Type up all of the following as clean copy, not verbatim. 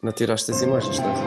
Não tiraste as imagens, estás?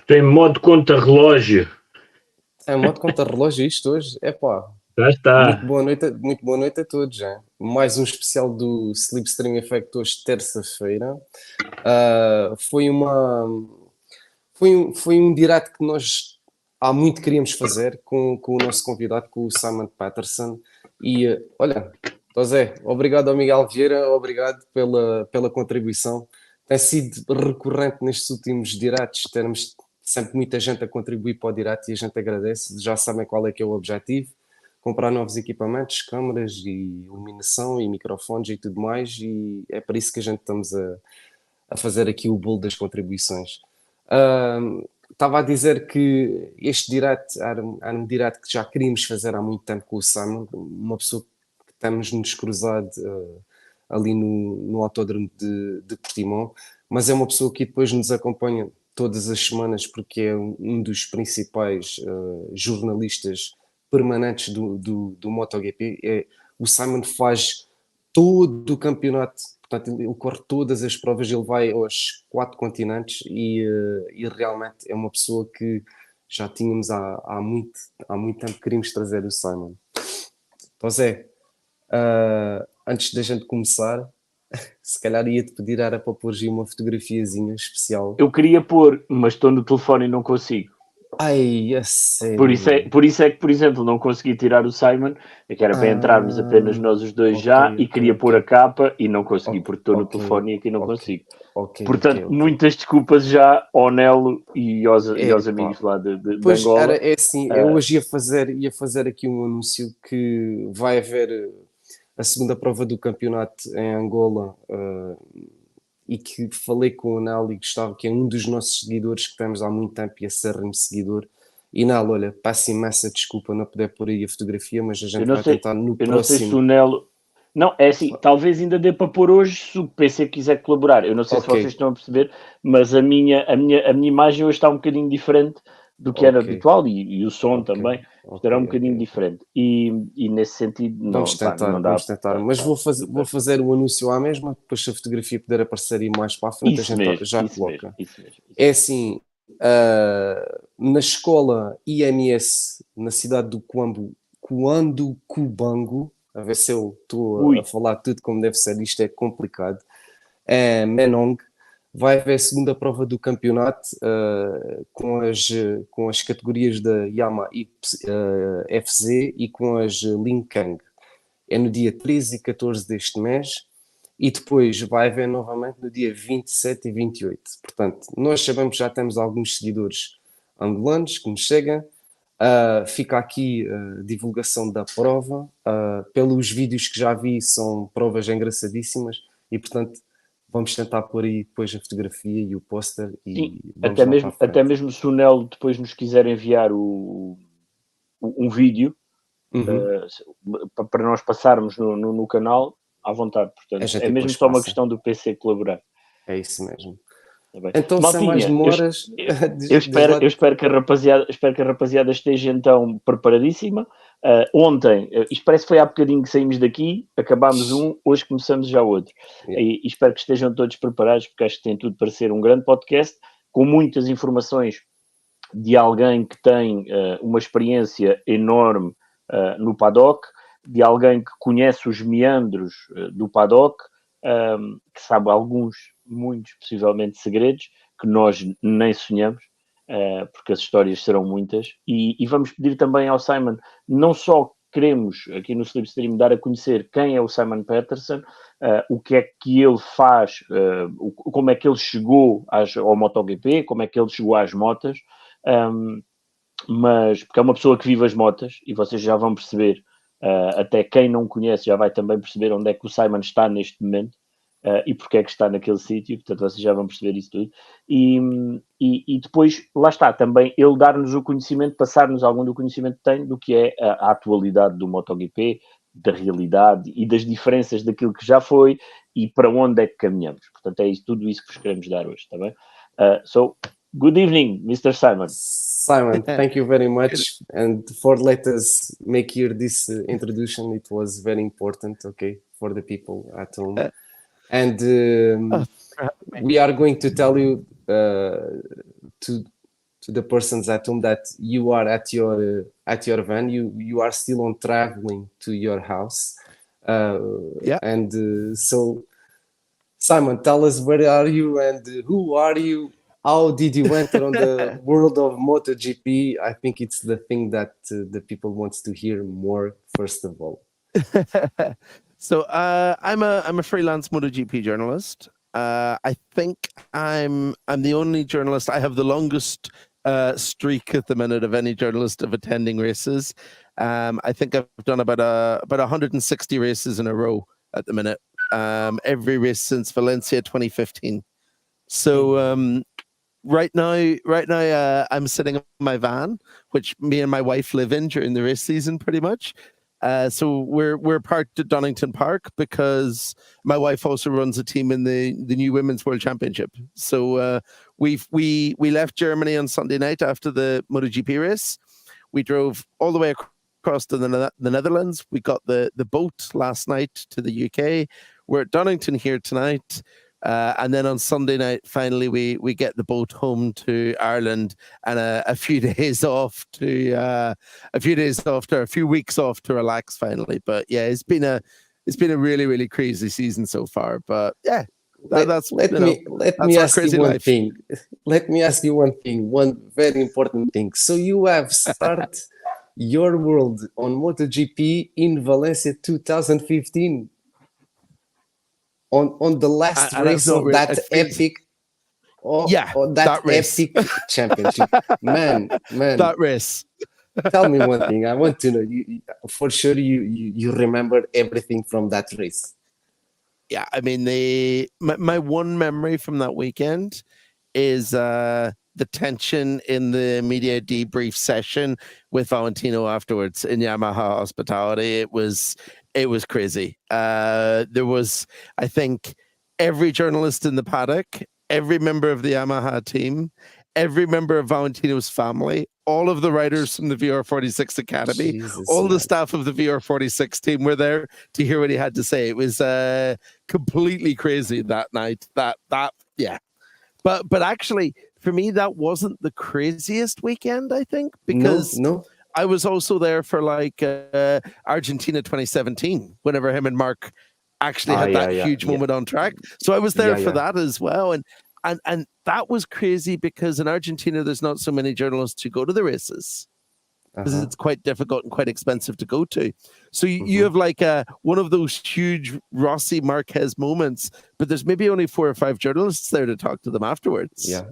Tem modo conta-relógio. É modo conta-relógio isto hoje? É pá. Já está. Muito boa noite a todos, já. Mais um especial do Slipstream Effect hoje, terça-feira. Foi um direct que nós há muito queríamos fazer com o nosso convidado, com o Simon Patterson. E olha, José, obrigado ao Miguel Vieira, obrigado pela contribuição. Tem sido recorrente nestes últimos directs, termos sempre muita gente a contribuir para o direct e a gente agradece. Já sabem qual é que é o objetivo: comprar novos equipamentos, câmaras e iluminação e microfones e tudo mais, e é para isso que a gente estamos a fazer aqui o bolo das contribuições. Estava a dizer que este direct era um direct que já queríamos fazer há muito tempo com o Simon, uma pessoa que estamos-nos cruzado ali no autódromo de Portimão, mas é uma pessoa que depois nos acompanha todas as semanas porque é um dos principais jornalistas permanentes do Motogp. O Simon faz todo o campeonato, portanto ele corre todas as provas, ele vai aos 4 continentes e realmente é uma pessoa que já tínhamos há muito tempo que queríamos trazer o Simon. Então Zé, antes da gente começar, se calhar ia-te pedir era para pôr uma fotografiazinha especial. Eu queria pôr, mas estou no telefone e não consigo. Ai, a sério. Por isso é que, por exemplo, não consegui tirar o Simon, é que era para entrarmos apenas nós os dois e queria pôr a capa e não consegui, porque estou no telefone e aqui não consigo. Portanto, muitas desculpas já ao Nelo e aos amigos lá de Angola. É assim, eu hoje ia fazer aqui um anúncio que vai haver a segunda prova do campeonato em Angola, e que falei com o Nelo e Gustavo, que é um dos nossos seguidores que temos há muito tempo e a ser-me seguidor. E Nelo, olha, peço imensa desculpa não poder pôr aí a fotografia, mas a gente vai tentar no próximo. Eu não sei se o Nelo... Não, é assim, talvez ainda dê para pôr hoje se o PC quiser colaborar. Eu não sei se vocês estão a perceber, mas a minha imagem hoje está um bocadinho diferente do que era habitual e o som também estará um bocadinho diferente. E nesse sentido, vamos tentar. Mas vou fazer o anúncio à mesma, depois se a fotografia puder aparecer aí mais para a frente, isso a gente mesmo, já isso coloca. Mesmo. É assim, na escola IMS, na cidade do Cubango, a ver se eu estou a falar tudo como deve ser, isto é complicado, Menong, vai haver a segunda prova do campeonato com as categorias da Yamaha FZ e com as Linkang. É no dia 13 e 14 deste mês e depois vai haver novamente no dia 27 e 28. Portanto, nós sabemos que já temos alguns seguidores angolanos que nos chegam. Fica aqui a divulgação da prova. Pelos vídeos que já vi, são provas engraçadíssimas e, portanto, vamos tentar pôr aí depois a fotografia e o póster e sim, vamos até mesmo se o Nelo depois nos quiser enviar um vídeo para nós passarmos no canal, à vontade. Portanto, é mesmo só uma questão do PC colaborar. É isso mesmo. Tá então, sem mais demoras, eu espero que a rapaziada esteja então preparadíssima. Ontem, isto parece que foi há bocadinho que saímos daqui, acabámos hoje começamos já outro. E espero que estejam todos preparados, porque acho que tem tudo para ser um grande podcast, com muitas informações de alguém que tem uma experiência enorme no paddock, de alguém que conhece os meandros do paddock, que sabe muitos, possivelmente segredos, que nós nem sonhamos, porque as histórias serão muitas. E vamos pedir também ao Simon, não só queremos aqui no Slipstream dar a conhecer quem é o Simon Patterson, o que é que ele faz, como é que ele chegou ao Motogp, como é que ele chegou às motas, mas porque é uma pessoa que vive as motas e vocês já vão perceber, até quem não conhece já vai também perceber onde é que o Simon está neste momento e porque é que está naquele sítio, portanto vocês já vão perceber isso tudo e depois, lá está, também ele dar-nos o conhecimento, passar-nos algum do conhecimento que tem do que é a atualidade do Motogp, da realidade e das diferenças daquilo que já foi e para onde é que caminhamos, portanto é tudo isso que vos queremos dar hoje, está bem? So, good evening, Mr. Simon. Simon, thank you very much. And for let us make here this introduction, it was very important, okay, for the people at home. And we are going to tell you to the persons at home that you are at your van. You are still on traveling to your house. And so, Simon, tell us where are you and who are you? How did you enter on the world of MotoGP? I think it's the thing that the people want to hear more, first of all. So I'm a freelance MotoGP journalist. I think I'm the only journalist. I have the longest streak at the minute of any journalist of attending races. I think I've done about 160 races in a row at the minute. Every race since Valencia 2015. So right now, I'm sitting in my van, which me and my wife live in during the race season, pretty much. So we're parked at Donington Park because my wife also runs a team in the new Women's World Championship. So we left Germany on Sunday night after the MotoGP race. We drove all the way across to the Netherlands. We got the boat last night to the UK. We're at Donington here tonight. And then on Sunday night, finally, we get the boat home to Ireland and a few days off to a few weeks off to relax finally. But yeah, it's been a really, really crazy season so far. But yeah, let me ask you one thing. Let me ask you one thing, one very important thing. So you have started your world on MotoGP in Valencia 2015. On the last race of that epic epic championship. Man, that race. Tell me one thing. I want to know. For sure, you remember everything from that race. Yeah, I mean, my one memory from that weekend is the tension in the media debrief session with Valentino afterwards in Yamaha hospitality. It was crazy. There was, I think, every journalist in the paddock, every member of the Yamaha team, every member of Valentino's family, all of the riders from the VR46 Academy, the staff of the VR46 team were there to hear what he had to say. It was completely crazy that night. Yeah. But actually, for me, that wasn't the craziest weekend, I think, because no. I was also there for like Argentina 2017, whenever him and Mark actually had that huge moment on track. So I was there for that as well. And that was crazy because in Argentina, there's not so many journalists who go to the races because it's quite difficult and quite expensive to go to. So you have like one of those huge Rossi Marquez moments, but there's maybe only 4 or 5 journalists there to talk to them afterwards. Yeah.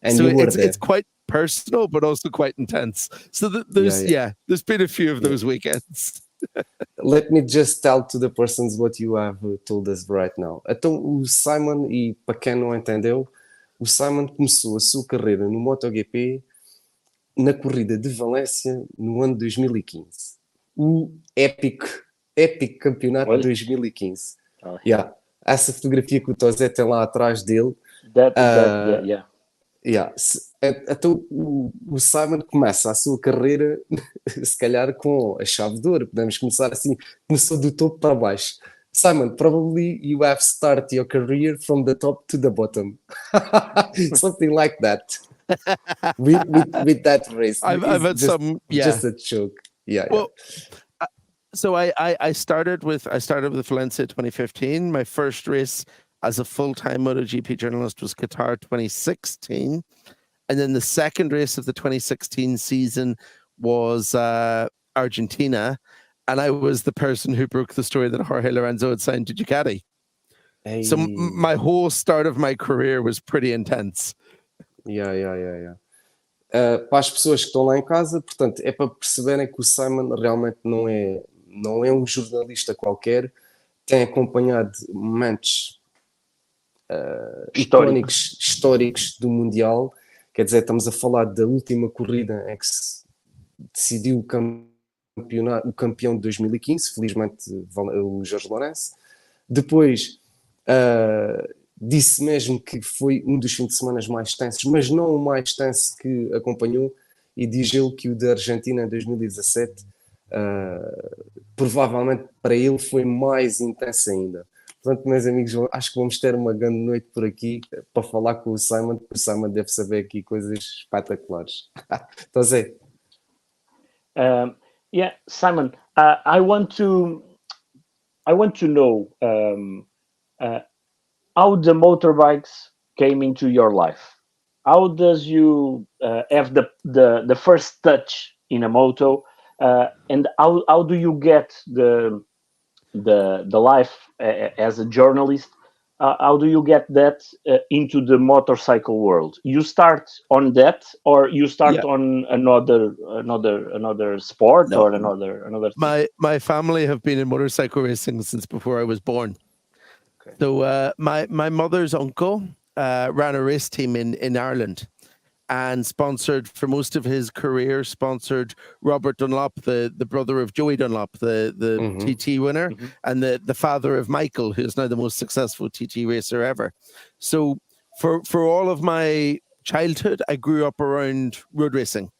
And so it's quite personal, but also quite intense. So there's been a few of those weekends. Let me just tell to the persons what you have told us right now. Então, o Simon, e para quem não entendeu, o Simon começou a sua carreira no Motogp na corrida de Valência no ano 2015. O épico campeonato de 2015. Yeah. Essa fotografia que o Tosé tem lá atrás dele. Então o Simon começa a sua carreira se calhar com a chave de ouro. Podemos começar assim, começou do topo para baixo. Simon, probably you have started your career from the top to the bottom. Something like that. with that race. I've had just a joke. Well, so I started with Valencia 2015. My first race as a full-time MotoGP journalist was Qatar 2016. And then the second race of the 2016 season was Argentina. And I was the person who broke the story that Jorge Lorenzo had signed to Ducati. Hey. So my whole start of my career was pretty intense. Para as pessoas que estão lá em casa, portanto, é para perceberem que o Simon realmente não é um jornalista qualquer, tem acompanhado momentos históricos do Mundial. Quer dizer, estamos a falar da última corrida em que se decidiu o campeão de 2015, felizmente o Jorge Lourenço. Depois disse mesmo que foi um dos fins de semana mais tensos, mas não o mais tenso que acompanhou, e diz ele que o da Argentina em 2017 provavelmente para ele foi mais intenso ainda. Portanto, meus amigos, acho que vamos ter uma grande noite por aqui para falar com o Simon, porque o Simon deve saber aqui coisas espetaculares. Então, Zé. Simon, I want to know how the motorbikes came into your life. How does you have the first touch in a moto, and how do you get the life as a journalist? How do you get that into the motorcycle world? You start on that, or you start on another sport? No. Or another thing? My family have been in motorcycle racing since before I was born. Okay. So my mother's uncle ran a race team in Ireland, and sponsored for most of his career, sponsored Robert Dunlop, the brother of Joey Dunlop, the TT winner, and the father of Michael, who's now the most successful TT racer ever. So for all of my childhood, I grew up around road racing,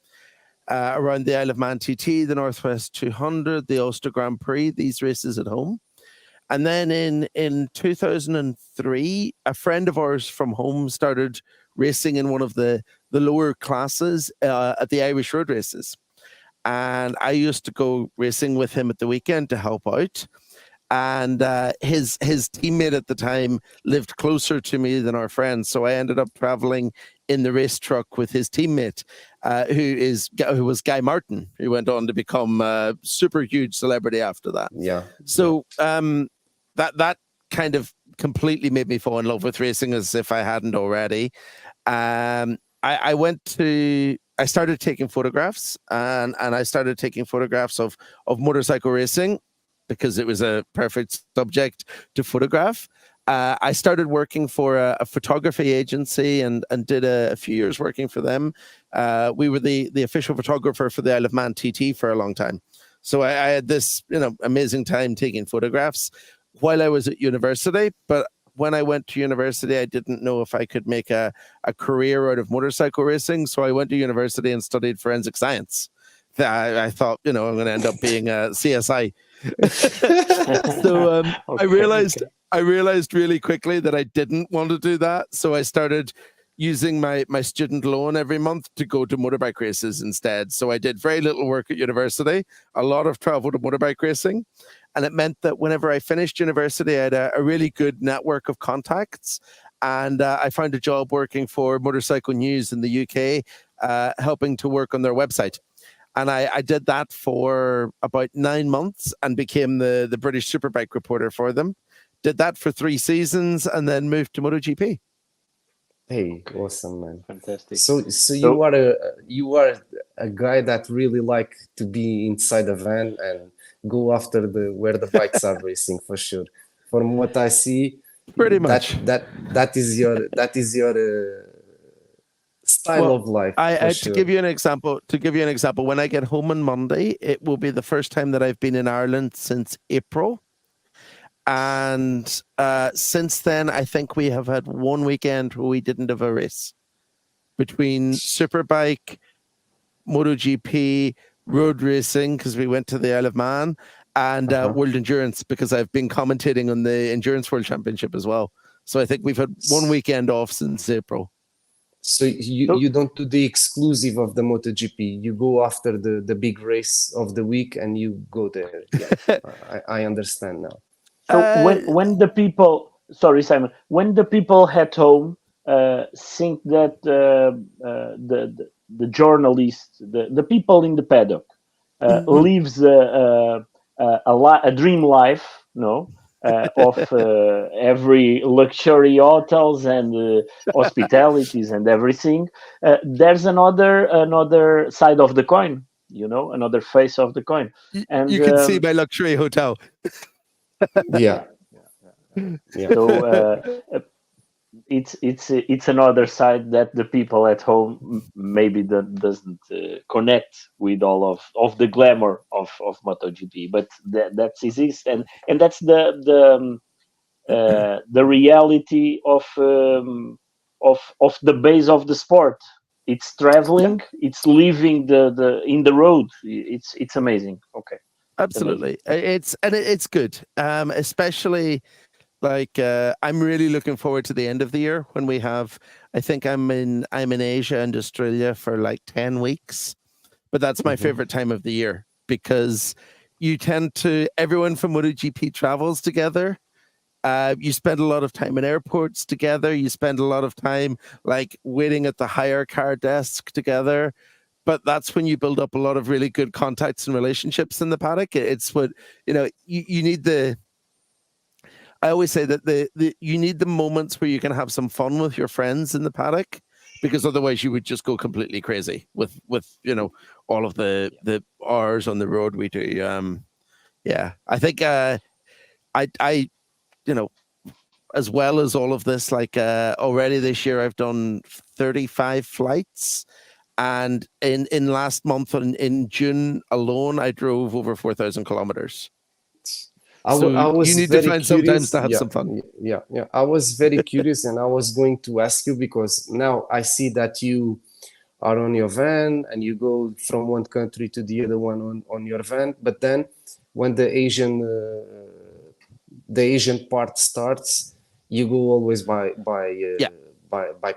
around the Isle of Man TT, the Northwest 200, the Ulster Grand Prix, these races at home. And then in 2003, a friend of ours from home started racing in one of the lower classes at the Irish road races. And I used to go racing with him at the weekend to help out. And his teammate at the time lived closer to me than our friends. So I ended up traveling in the race truck with his teammate, who was Guy Martin, who went on to become a super huge celebrity after that. Yeah. So that kind of completely made me fall in love with racing, as if I hadn't already. I started taking photographs, and I started taking photographs of motorcycle racing because it was a perfect subject to photograph. I started working for a photography agency and did a few years working for them. We were the official photographer for the Isle of Man TT for a long time. So I had this amazing time taking photographs while I was at university. But when I went to university, I didn't know if I could make a career out of motorcycle racing. So I went to university and studied forensic science. I thought, I'm going to end up being a CSI. So I realized really quickly that I didn't want to do that. So I started using my student loan every month to go to motorbike races instead. So I did very little work at university, a lot of travel to motorbike racing. And it meant that whenever I finished university, I had a really good network of contacts. And I found a job working for Motorcycle News in the UK, helping to work on their website. And I did that for about 9 months and became the British Superbike reporter for them. Did that for 3 seasons and then moved to MotoGP. Hey, awesome, man! Fantastic. So you are a guy that really like to be inside a van and go after where the bikes are racing for sure. From what I see, pretty much that is your style of life. To give you an example, when I get home on Monday, it will be the first time that I've been in Ireland since April. And since then, I think we have had one weekend where we didn't have a race. Between Superbike, Motogp, road racing, because we went to the Isle of Man, and World Endurance, because I've been commentating on the Endurance World Championship as well. So I think we've had one weekend off since April. So you don't do the exclusive of the MotoGP. You go after the big race of the week and you go there. Yeah, I understand now. So when the people, sorry Simon, when the people at home think that the journalist, the people in the paddock lives a dream life, no? Of every luxury hotels and hospitalities and everything, there's another side of the coin, another face of the coin. And you can see my luxury hotel. Yeah. So it's another side that the people at home maybe doesn't connect with all of the glamour of MotoGP, but that's exists, and that's the reality of the base of the sport. It's traveling, it's living the in the road. It's amazing. Okay, absolutely, it's good, especially. Like I'm really looking forward to the end of the year when we have. I think I'm in Asia and Australia for like 10 weeks, but that's my favorite time of the year because you tend to everyone from MotoGP travels together. You spend a lot of time in airports together. You spend a lot of time like waiting at the hire car desk together. But that's when you build up a lot of really good contacts and relationships in the paddock. It's what you need the. I always say that you need the moments where you can have some fun with your friends in the paddock, because otherwise you would just go completely crazy with all of the hours on the road we do. I think I as well as all of this, like already this year I've done 35 flights, and in last month in June alone I drove over 4,000 kilometers. I was you need very to find curious. sometimes to have some fun. Yeah. I was very curious, and I was going to ask you because now I see that you are on your van and you go from one country to the other one on your van. But then, when the Asian part starts, you go always by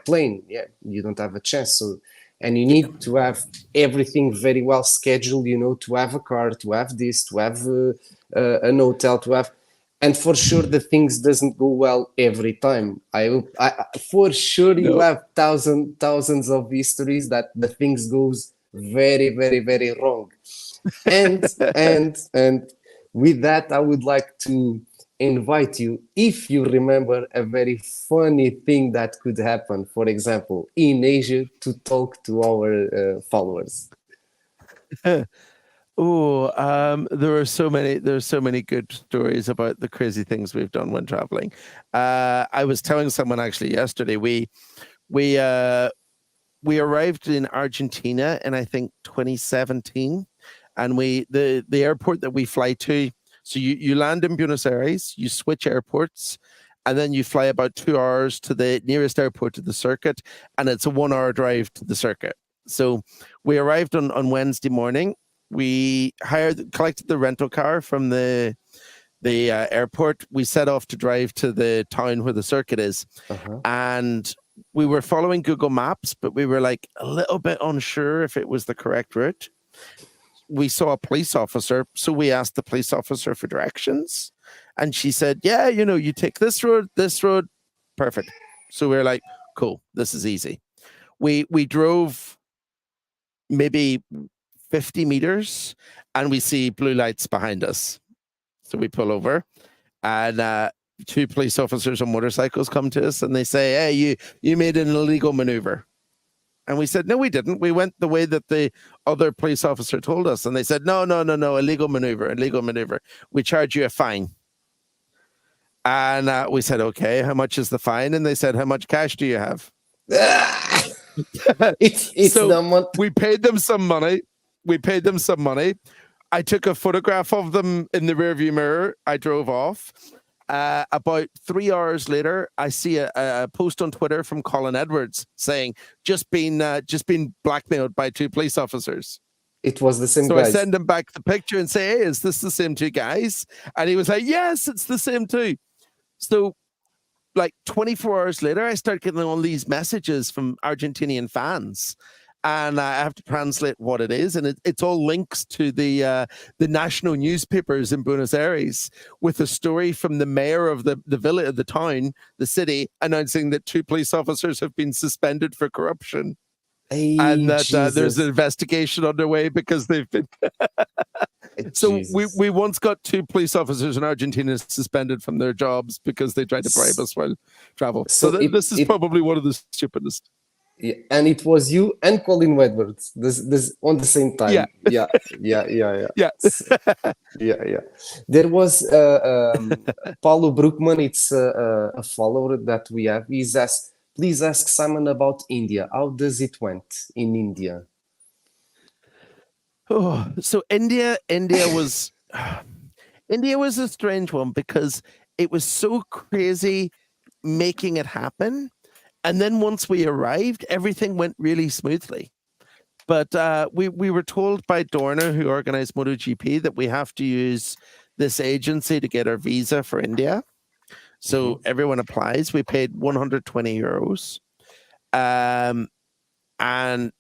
plane. Yeah, you don't have a chance. So, and you need to have everything very well scheduled. To have a car, to have this, to have an hotel, to have, and for sure the things doesn't go well every time. I for sure you have thousands of histories that the things goes very, very, very wrong. And with that, I would like to invite you, if you remember a very funny thing that could happen, for example, in Asia, to talk to our followers. There are so many good stories about the crazy things we've done when traveling. I was telling someone actually yesterday, we arrived in Argentina in I think 2017, and the airport that we fly to. So you land in Buenos Aires, you switch airports, and then you fly about 2 hours to the nearest airport to the circuit, and it's a 1 hour drive to the circuit. So we arrived on Wednesday morning. We collected the rental car from the airport. We set off to drive to the town where the circuit is, and we were following Google Maps, but we were like a little bit unsure if it was the correct route. We saw a police officer, so we asked the police officer for directions, and she said, "Yeah, you take this road, perfect." So we were like, "Cool, this is easy." We drove maybe 50 meters, and we see blue lights behind us. So we pull over, and 2 police officers on motorcycles come to us, and they say, "Hey, you made an illegal maneuver." And we said, no, we didn't. We went the way that the other police officer told us. And they said, no, illegal maneuver. We charge you a fine. And we said, okay, how much is the fine? And they said, how much cash do you have? It's so we paid them some money. I took a photograph of them in the rearview mirror. I drove off. About 3 hours later, I see a post on Twitter from Colin Edwards saying, just been blackmailed by 2 police officers. It was the same so guys. I send him back the picture and say, hey, is this the same 2 guys? And he was like, yes, it's the same 2. So like 24 hours later, I start getting all these messages from Argentinian fans. And I have to translate what it is, and it's all links to the national newspapers in Buenos Aires with a story from the mayor of the village, the town, the city, announcing that 2 police officers have been suspended for corruption, and that there's an investigation underway because they've been. So we once got 2 police officers in Argentina suspended from their jobs because they tried to bribe us while travel. So this is probably one of the stupidest. Yeah, and it was you and Colin Edwards this on the same time. Yeah. There was Paulo Brookman. It's a follower that we have. He's asked, please ask Simon about India. How does it went in India? Oh, so India was India was a strange one because it was so crazy making it happen. And then once we arrived, everything went really smoothly. But we were told by Dorna, who organized Motogp, that we have to use this agency to get our visa for India. So everyone applies. We paid 120 euros. And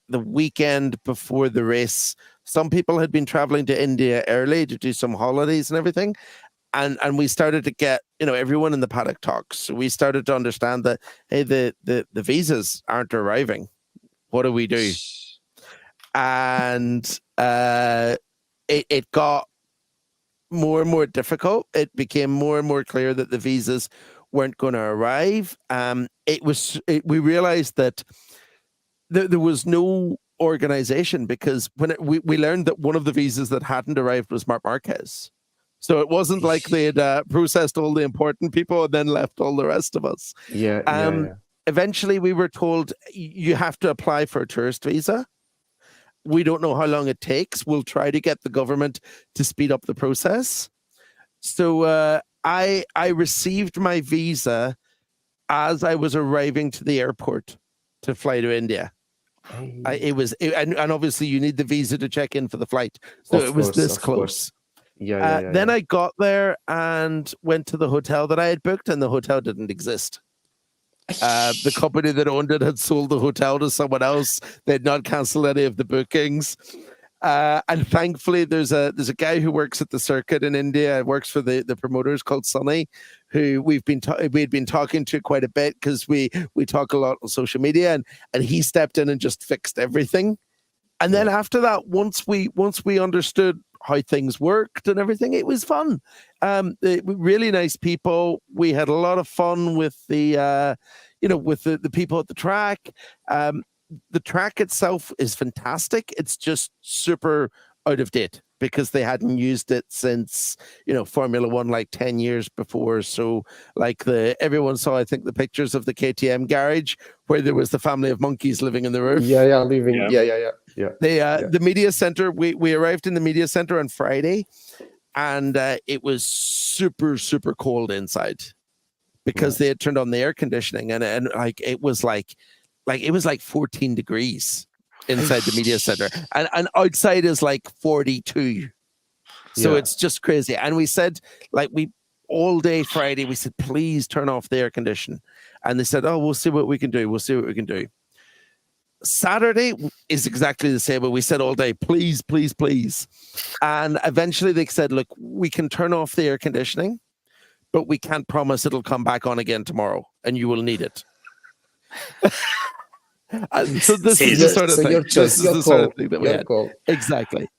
the weekend before the race, some people had been traveling to India early to do some holidays and everything. And we started to get, everyone in the paddock talks. So we started to understand that, hey, the visas aren't arriving. What do we do? And it got more and more difficult. It became more and more clear that the visas weren't going to arrive. We realized that there was no organization, because when we learned that one of the visas that hadn't arrived was Marquez. So it wasn't like they had processed all the important people and then left all the rest of us. Eventually, we were told you have to apply for a tourist visa. We don't know how long it takes. We'll try to get the government to speed up the process. So I received my visa as I was arriving to the airport to fly to India. And obviously you need the visa to check in for the flight. So it was this close. Then I got there and went to the hotel that I had booked, and the hotel didn't exist. The company that owned it had sold the hotel to someone else. They had not canceled any of the bookings. And thankfully, there's a guy who works at the circuit in India, works for the promoters, called Sunny, who we'd been talking to quite a bit, because we talk a lot on social media, and he stepped in and just fixed everything. And then after that, once we understood how things worked and everything, it was fun. Really nice people. We had a lot of fun with the people at the track. The track itself is fantastic. It's just super out of date because they hadn't used it since, Formula One, like 10 years before. So everyone saw, I think, the pictures of the KTM garage where there was the family of monkeys living in the roof. Living. The media center, we arrived in the media center on Friday, and it was super, super cold inside because they had turned on the air conditioning, and it was like 14 degrees inside the media center, and outside is like 42. So it's just crazy. And we said, all day Friday, we said, please turn off the air condition. And they said, oh, we'll see what we can do. Saturday is exactly the same, but we said all day, please, please, please. And eventually they said, look, we can turn off the air conditioning, but we can't promise it'll come back on again tomorrow, and you will need it. So this is the sort of thing. This is the sort of thing that we had. Exactly.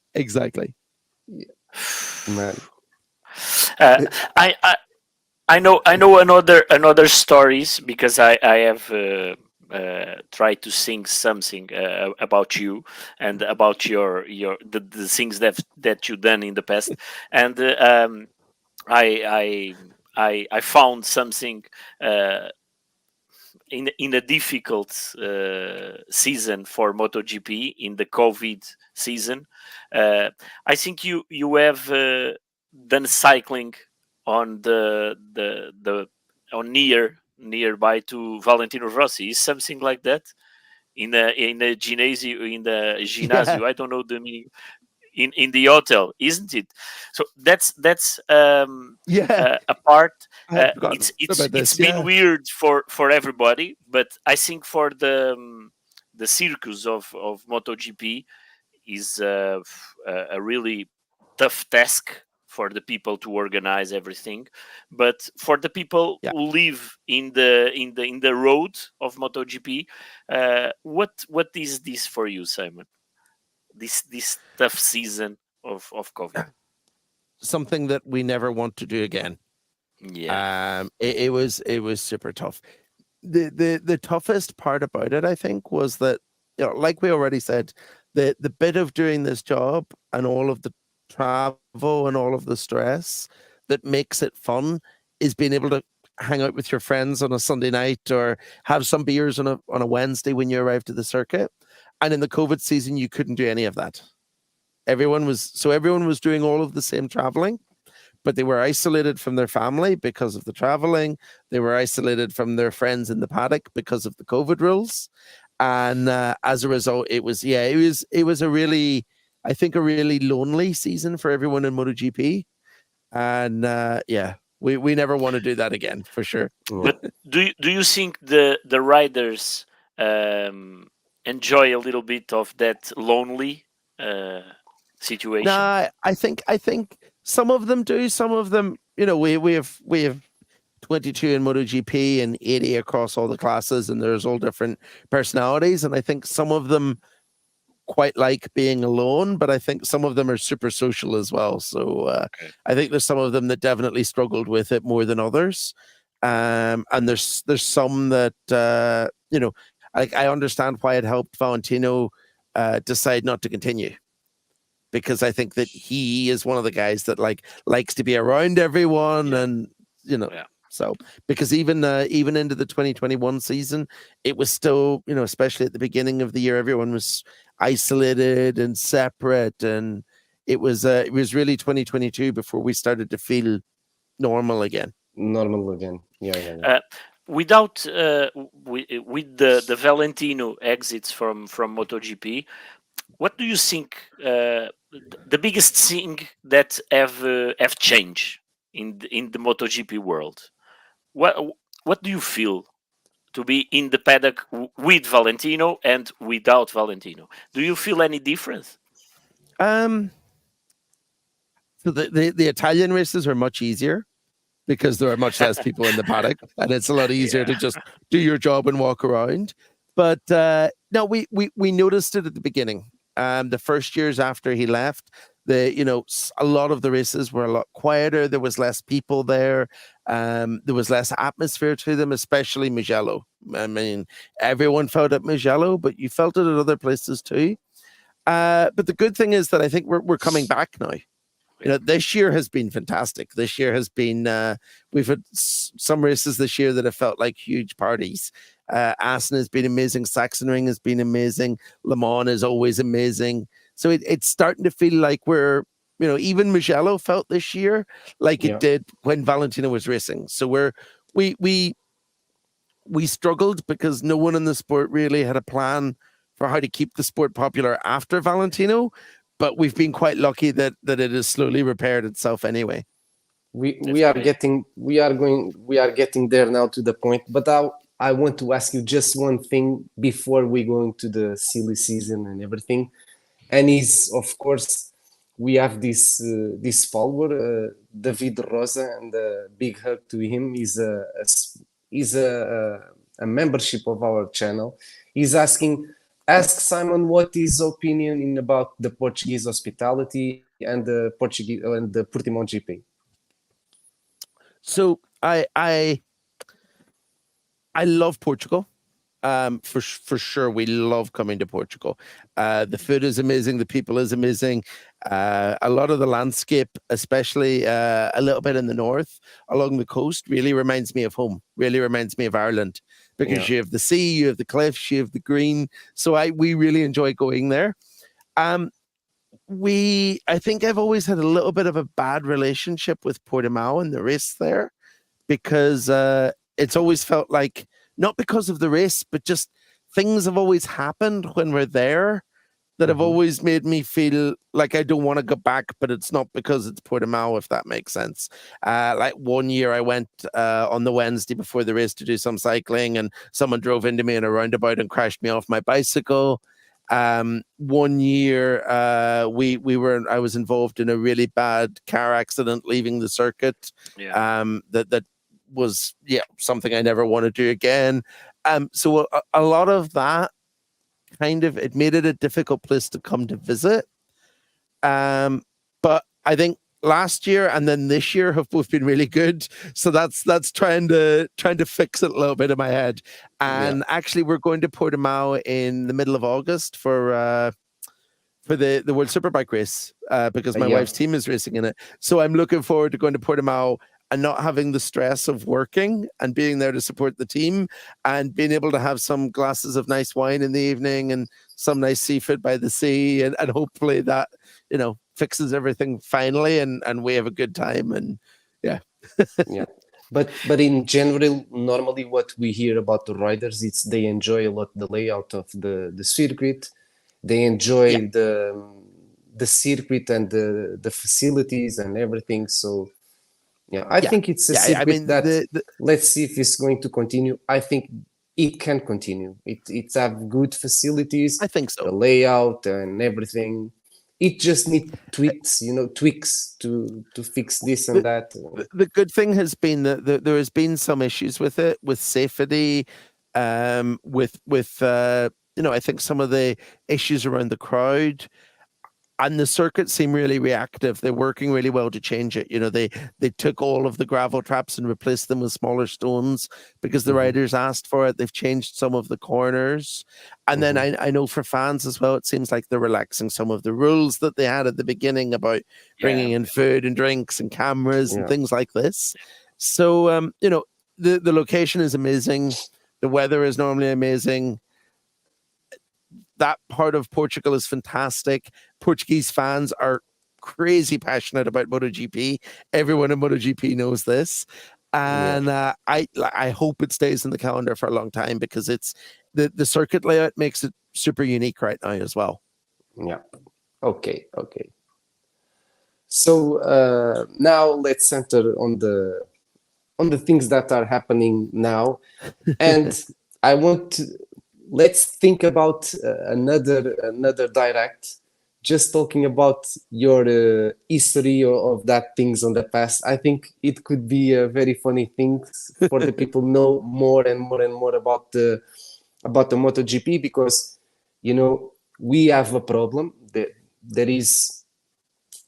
Yeah. Man. I know another stories, because I have try to sing something about you and about the things that you've done in the past. And I found something in a difficult season for MotoGP, in the COVID season. I think you have done cycling on on nearby to Valentino Rossi. Is something like that in a gymnasium, Yeah. I don't know the meaning. In the hotel, isn't it? So that's Yeah. a part. I had forgotten about It's this. been Yeah. weird for everybody, but I think for the circus of MotoGP is a really tough task for the people to organize everything. But for the people Yeah. who live in the road of MotoGP, what is this for you, Simon? This tough season of COVID. Something that we never want to do again. Yeah. It was super tough. The toughest part about it, I think, was that, like we already said, the bit of doing this job and all of the travel and all of the stress that makes it fun is being able to hang out with your friends on a Sunday night or have some beers on a Wednesday when you arrive to the circuit. And in the COVID season, you couldn't do any of that. Everyone was doing all of the same traveling, but they were isolated from their family because of the traveling. They were isolated from their friends in the paddock because of the COVID rules. And as a result, it was a really, I think, a really lonely season for everyone in MotoGP. And we never want to do that again, for sure. But do you think the riders enjoy a little bit of that lonely situation? Nah, I think some of them do. Some of them, we have 22 in MotoGP and 80 across all the classes, and there's all different personalities. And I think some of them quite like being alone, but I think some of them are super social as well. So I think there's some of them that definitely struggled with it more than others. And there's some that I understand why it helped Valentino decide not to continue, because I think that he is one of the guys that likes to be around everyone, and so because even into the 2021 season, it was still, especially at the beginning of the year, everyone was isolated and separate, and it was really 2022 before we started to feel normal again. Yeah. Without with the Valentino exits from MotoGP, what do you think the biggest thing that have changed in the MotoGP world? What do you feel to be in the paddock with Valentino and without Valentino? Do you feel any difference? So the Italian races are much easier because there are much less people in the paddock, and it's a lot easier to just do your job and walk around. But no, we noticed it at the beginning. The first years after he left, a lot of the races were a lot quieter. There was less people there. There was less atmosphere to them, especially Mugello. I mean, everyone felt at Mugello, but you felt it at other places too. But the good thing is that I think we're coming back now. This year has been fantastic. This year has been, we've had some races this year that have felt like huge parties. Assen has been amazing. Sachsenring has been amazing. Le Mans is always amazing. So it's starting to feel like we're, even Mugello felt this year like it did when Valentino was racing. So we struggled because no one in the sport really had a plan for how to keep the sport popular after Valentino. But we've been quite lucky that it has slowly repaired itself anyway. We are getting there now to the point. But I want to ask you just one thing before we go into the silly season and everything. And is, of course, we have this follower, David Rosa, and a big hug to him. He's a membership of our channel. He's asking. Ask Simon what his opinion about the Portuguese hospitality and the Portimão GP. So I love Portugal. For sure, we love coming to Portugal. The food is amazing. The people is amazing. A lot of the landscape, especially a little bit in the north along the coast, really reminds me of home. Really reminds me of Ireland, because you have the sea, you have the cliffs, you have the green. So we really enjoy going there. I think I've always had a little bit of a bad relationship with Portimao and the race there, because it's always felt like, not because of the race, but just things have always happened when we're there that have always made me feel like I don't want to go back, but it's not because it's Portimao, if that makes sense. Like one year I went on the Wednesday before the race to do some cycling, and someone drove into me in a roundabout and crashed me off my bicycle. One year I was involved in a really bad car accident leaving the circuit. That was something I never want to do again. So a lot of that it made it a difficult place to come to visit. But I think last year and then this year have both been really good. So that's trying to fix it a little bit in my head. And actually, we're going to Portimao in the middle of August for the World Superbike race, because my wife's team is racing in it. So I'm looking forward to going to Portimao and not having the stress of working and being there to support the team, and being able to have some glasses of nice wine in the evening and some nice seafood by the sea, and hopefully that, fixes everything finally, and we have a good time. And But in general, normally what we hear about the riders, it's they enjoy a lot the layout of the circuit. They enjoy the circuit and the facilities and everything. So I think it's a circuit let's see if it's going to continue. I think it can continue. It have good facilities. I think so. The layout and everything. It just needs tweaks to fix this and that. The good thing has been that there has been some issues with it, with safety, with I think some of the issues around the crowd. And the circuit seem really reactive. They're working really well to change it. They took all of the gravel traps and replaced them with smaller stones because the riders asked for it. They've changed some of the corners. And then I know for fans as well, it seems like they're relaxing some of the rules that they had at the beginning about bringing in food and drinks and cameras and things like this. So, the location is amazing. The weather is normally amazing. That part of Portugal is fantastic. Portuguese fans are crazy passionate about MotoGP. Everyone in MotoGP knows this. And I hope it stays in the calendar for a long time, because it's the circuit layout makes it super unique right now as well. Yeah. Okay. So now let's enter on the things that are happening now. And I want to... Let's think about another direct, just talking about your history of that things on the past. I think it could be a very funny thing for the people know more and more and more about the MotoGP, because we have a problem. There is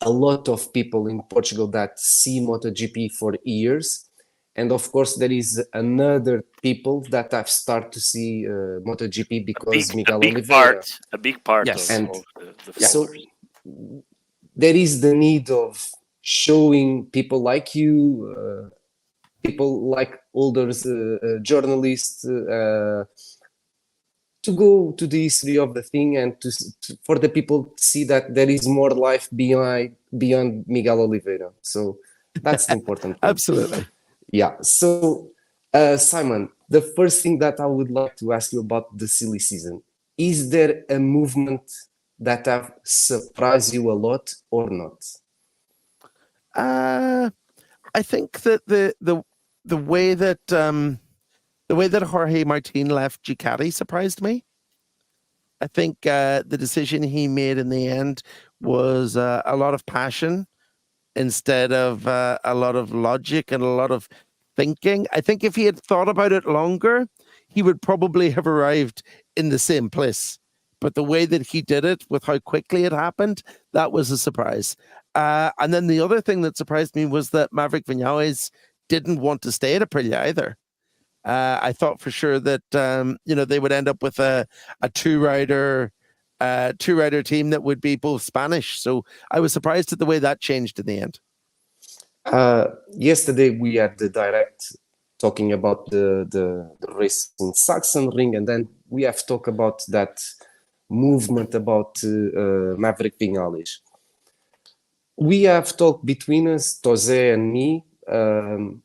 a lot of people in Portugal that see MotoGP for years. And of course, there is another people that have started to see MotoGP because Miguel Oliveira. A big part of the followers. So there is the need of showing people like you, people like older journalists, to go to the history of the thing, and for the people to see that there is more life beyond Miguel Oliveira. So that's the important point. Absolutely. Yeah. So, Simon, the first thing that I would like to ask you about the silly season, is there a movement that have surprised you a lot or not? I think that the way that Jorge Martin left Ducati surprised me. I think the decision he made in the end was a lot of passion instead of a lot of logic and a lot of thinking. I think if he had thought about it longer, he would probably have arrived in the same place. But the way that he did it, with how quickly it happened, that was a surprise. And then the other thing that surprised me was that Maverick Vinales didn't want to stay at Aprilia either. I thought for sure that they would end up with a two-rider team that would be both Spanish. So I was surprised at the way that changed in the end. Yesterday we had the direct talking about the race in Sachsenring, and then we have talked about that movement about Maverick Vinales. We have talked between us, Tose and me, and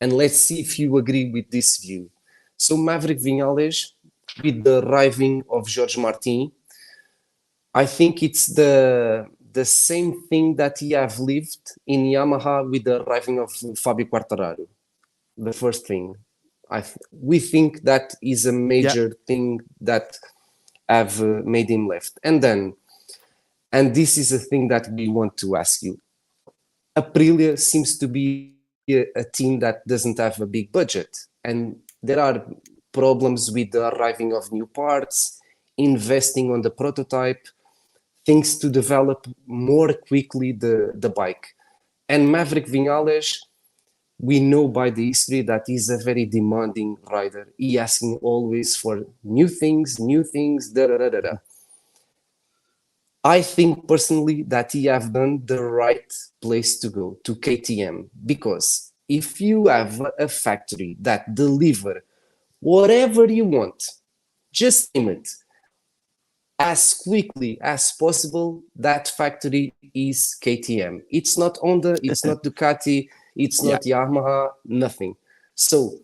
let's see if you agree with this view. So Maverick Vinales, with the arriving of Jorge Martin, I think it's the same thing that he have lived in Yamaha with the arriving of Fabio Quartararo. The first thing, we think that is a major thing that have made him left. And this is a thing that we want to ask you. Aprilia seems to be a team that doesn't have a big budget, and there are problems with the arriving of new parts, investing on the prototype, things to develop more quickly the bike. And Maverick Vinales, we know by the history that he's a very demanding rider. He asking always for new things, da-da-da-da-da. I think personally that he have done the right place to go, to KTM, because if you have a factory that deliver whatever you want, just name it, as quickly as possible, that factory is KTM. It's not Honda, it's not Ducati, it's not Yamaha, nothing. So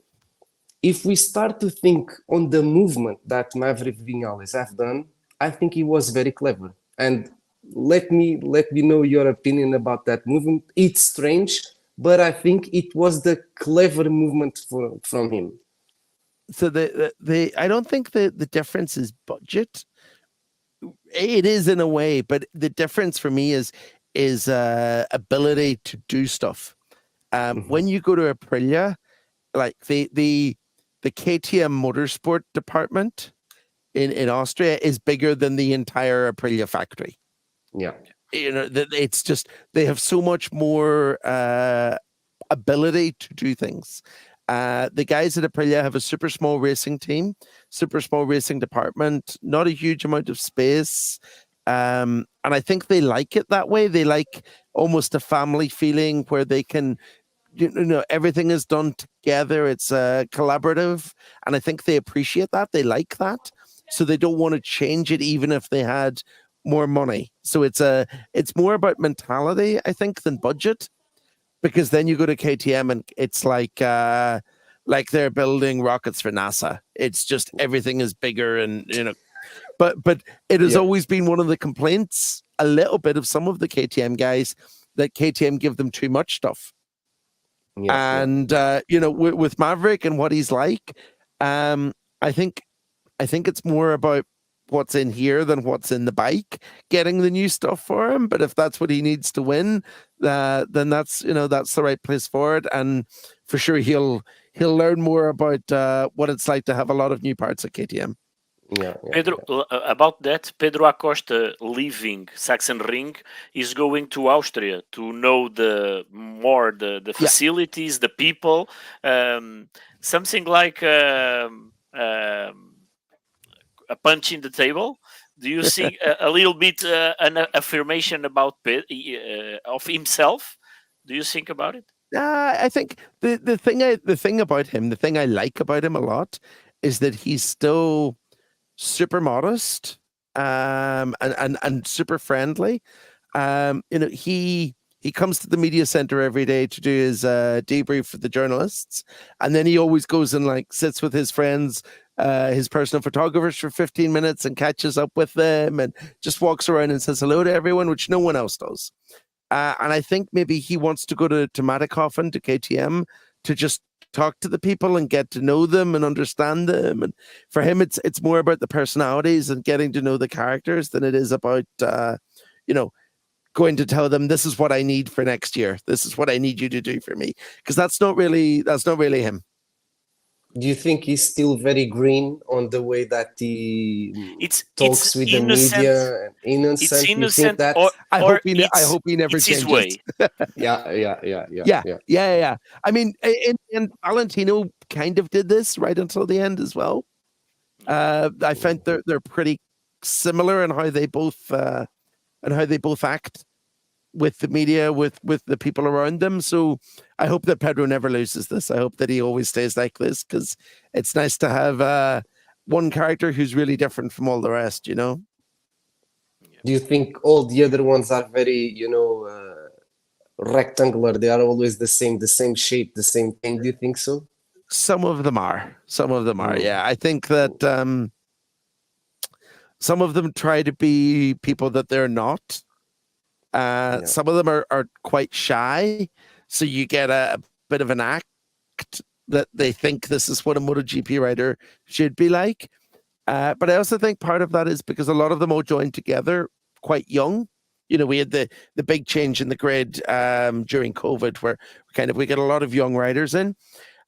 if we start to think on the movement that Maverick Vinales have done, I think he was very clever. And let me know your opinion about that movement. It's strange, but I think it was the clever movement from him. So I don't think the difference is budget. It is in a way, but the difference for me is ability to do stuff. When you go to Aprilia, like the KTM motorsport department in Austria is bigger than the entire Aprilia factory. Yeah. It's just, they have so much more ability to do things. The guys at Aprilia have a super small racing team, super small racing department, not a huge amount of space. And I think they like it that way. They like almost a family feeling where they can, everything is done together. It's collaborative. And I think they appreciate that. They like that. So they don't want to change it even if they had more money. So it's more about mentality, I think, than budget. Because then you go to KTM and it's like they're building rockets for NASA. It's just everything is bigger and but it has always been one of the complaints, a little bit of some of the KTM guys, that KTM give them too much stuff. With Maverick and what he's like, I think it's more about what's in here than what's in the bike, getting the new stuff for him. But if that's what he needs to win, then that's the right place for it. And for sure, he'll learn more about what it's like to have a lot of new parts at KTM. Pedro, about that, Pedro Acosta leaving Sachsenring is going to Austria to know the facilities, the people, something like a punch in the table. Do you see a little bit an affirmation about of himself? Do you think about it? I think the thing about him, the thing I like about him a lot, is that he's still super modest and super friendly. He comes to the media center every day to do his debrief for the journalists, and then he always goes and sits with his friends, his personal photographers, for 15 minutes and catches up with them and just walks around and says hello to everyone, which no one else does. And I think maybe he wants to go to Motogp, to KTM, to just talk to the people and get to know them and understand them. And for him, it's more about the personalities and getting to know the characters than it is about, going to tell them, this is what I need for next year. This is what I need you to do for me. Because that's not really him. Do you think he's still very green on the way that he talks with the media? It's Innocent. You think innocent, that? I hope he never it's his changes. way. Yeah. I mean, and Valentino kind of did this right until the end as well. I found they're pretty similar in how they both act with the media, with the people around them. So I hope that Pedro never loses this. I hope that he always stays like this, because it's nice to have one character who's really different from all the rest, you know? Do you think all the other ones are very, rectangular? They are always the same shape, the same thing. Do you think so? Some of them are. Yeah. I think that some of them try to be people that they're not. Some of them are quite shy, so you get a bit of an act that they think this is what a MotoGP rider should be like. But I also think part of that is because a lot of them all joined together quite young. You know, we had the big change in the grid during COVID, where we get a lot of young riders in.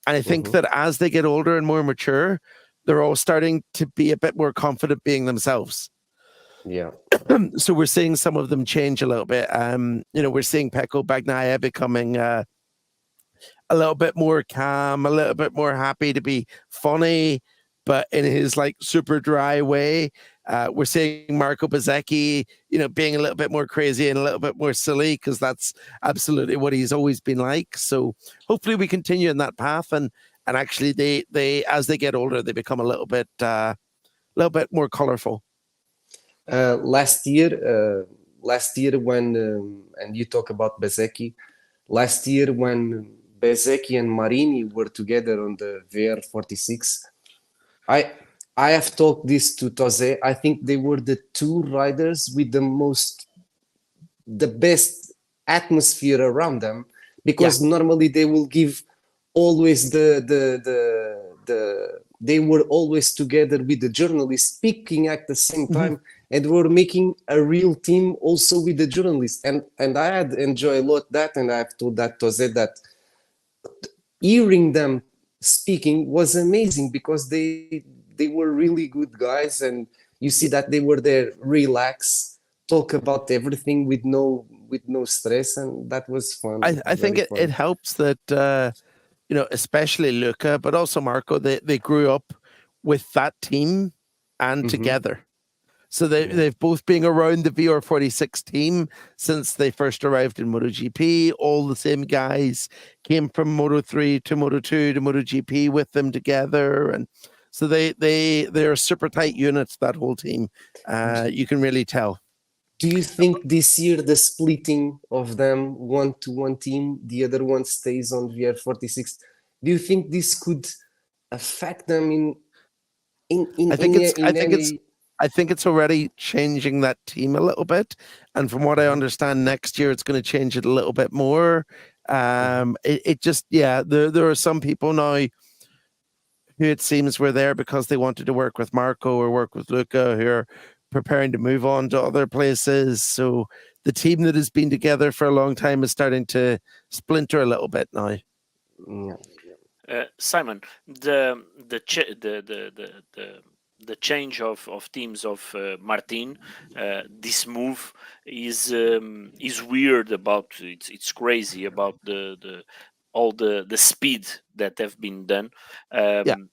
And I think that as they get older and more mature, they're all starting to be a bit more confident being themselves. Yeah. So we're seeing some of them change a little bit. We're seeing Pecco Bagnaia becoming a little bit more calm, a little bit more happy to be funny, but in his like super dry way. We're seeing Marco Bezzecchi, being a little bit more crazy and a little bit more silly, because that's absolutely what he's always been like. So hopefully we continue in that path, and actually they as they get older, they become a little bit more colorful. Last year when and you talk about Bezzecchi, last year when Bezzecchi and Marini were together on the VR46, I have talked this to Tose. I think they were the two riders with the best atmosphere around them, because normally they will give always they were always together with the journalists, speaking at the same time, and were making a real team also with the journalists. And I had enjoyed a lot that, and I've told that Tose that hearing them speaking was amazing, because they were really good guys, and you see that they were there, relax, talk about everything with no stress, and that was fun. I think it helps that especially Luca, but also Marco, they grew up with that team and together. So they've both been around the VR46 team since they first arrived in MotoGP. All the same guys came from Moto3 to Moto2 to MotoGP with them together, and so they're super tight units, that whole team. You can really tell. Do you think this year the splitting of them, one to one team, the other one stays on VR46? Do you think this could affect them I think it's already changing that team a little bit, and from what I understand, next year it's going to change it a little bit more. There are some people now who it seems were there because they wanted to work with Marco or work with Luca, who are preparing to move on to other places. So the team that has been together for a long time is starting to splinter a little bit now. Simon, the change of teams of Martin, this move is weird about it's crazy about all the speed that have been done, and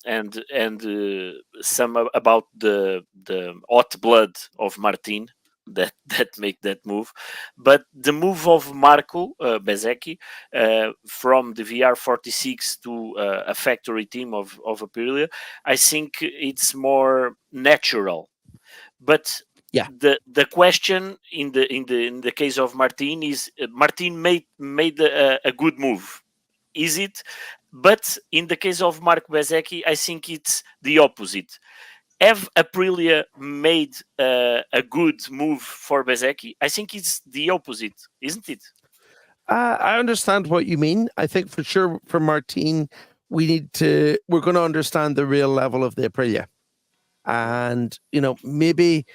some about the hot blood of Martin that make that move. But the move of Marco Bezzecchi from the VR46 to a factory team of Aprilia, I think it's more natural. But the question in the case of Martin is Martin made a good move. Is it? But in the case of Marco Bezzecchi, I think it's the opposite. Have Aprilia made a good move for Bezzecchi? I think it's the opposite, isn't it? I understand what you mean. I think for sure for Martin, we're going to understand the real level of the Aprilia. And, maybe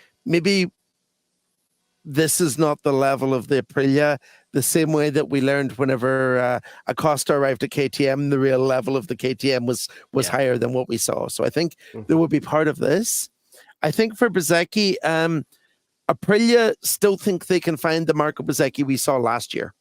this is not the level of the Aprilia, the same way that we learned whenever Acosta arrived at KTM, the real level of the KTM was higher than what we saw. So I think there will be part of this. I think for Bezzecchi, Aprilia still think they can find the Marco Bezzecchi we saw last year.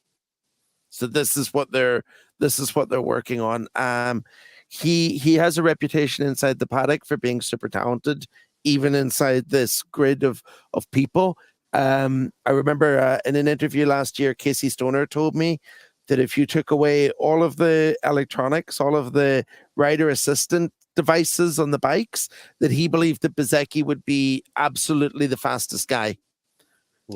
So this is what they're working on. He has a reputation inside the paddock for being super talented, even inside this grid of people. I remember in an interview last year, Casey Stoner told me that if you took away all of the electronics, all of the rider assistant devices on the bikes, that he believed that Bezzecchi would be absolutely the fastest guy.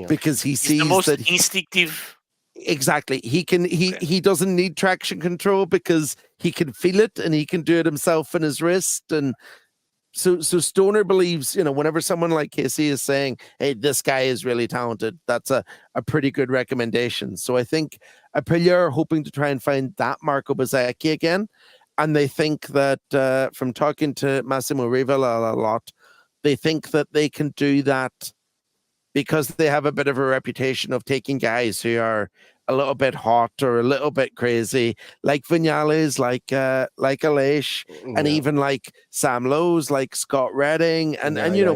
Because he's the most instinctive. Exactly. He doesn't need traction control because he can feel it and he can do it himself in his wrist. And so Stoner believes, whenever someone like Casey is saying, hey, this guy is really talented, that's a pretty good recommendation. So I think Aprilia are hoping to try and find that Marco Bezzecchi again. And they think that from talking to Massimo Riva a lot, they think that they can do that because they have a bit of a reputation of taking guys who are a little bit hot or a little bit crazy, like Vinales, like Aleix, and even like Sam Lowe's, like Scott Redding, and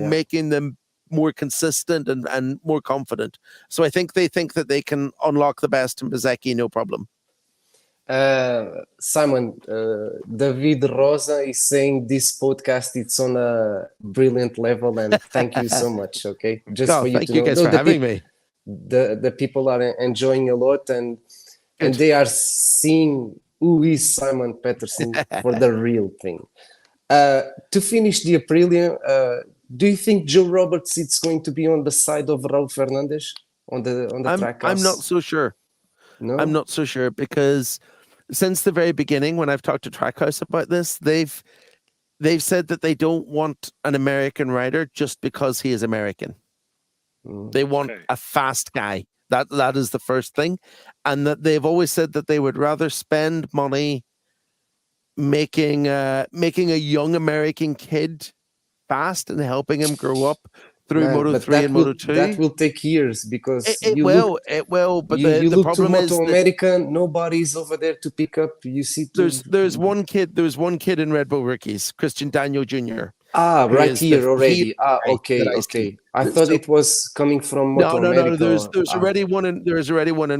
making them more consistent and more confident. So I think they think that they can unlock the best in Bezzecchi, no problem. Simon, David Rosa is saying this podcast it's on a brilliant level, and thank you so much. Okay, just for you thank to you know, guys for having me. The people are enjoying a lot, and they are seeing who is Simon Patterson for the real thing. To finish the Aprilia, do you think Joe Roberts is going to be on the side of Raul Fernandez on the Trackhouse? I'm not so sure. No, I'm not so sure because since the very beginning, when I've talked to Trackhouse about this, they've said that they don't want an American rider just because he is American. They want a fast guy. That is the first thing, and that they've always said that they would rather spend money making a young American kid fast and helping him grow up through Moto3 and Moto2. That will take years because it will. But you the look problem to is Moto America, nobody's over there to pick up. You see, there's one kid in Red Bull Rookies, Christian Daniel Jr. Right here already. Okay. I thought it was coming from Moto America. No. There's already one in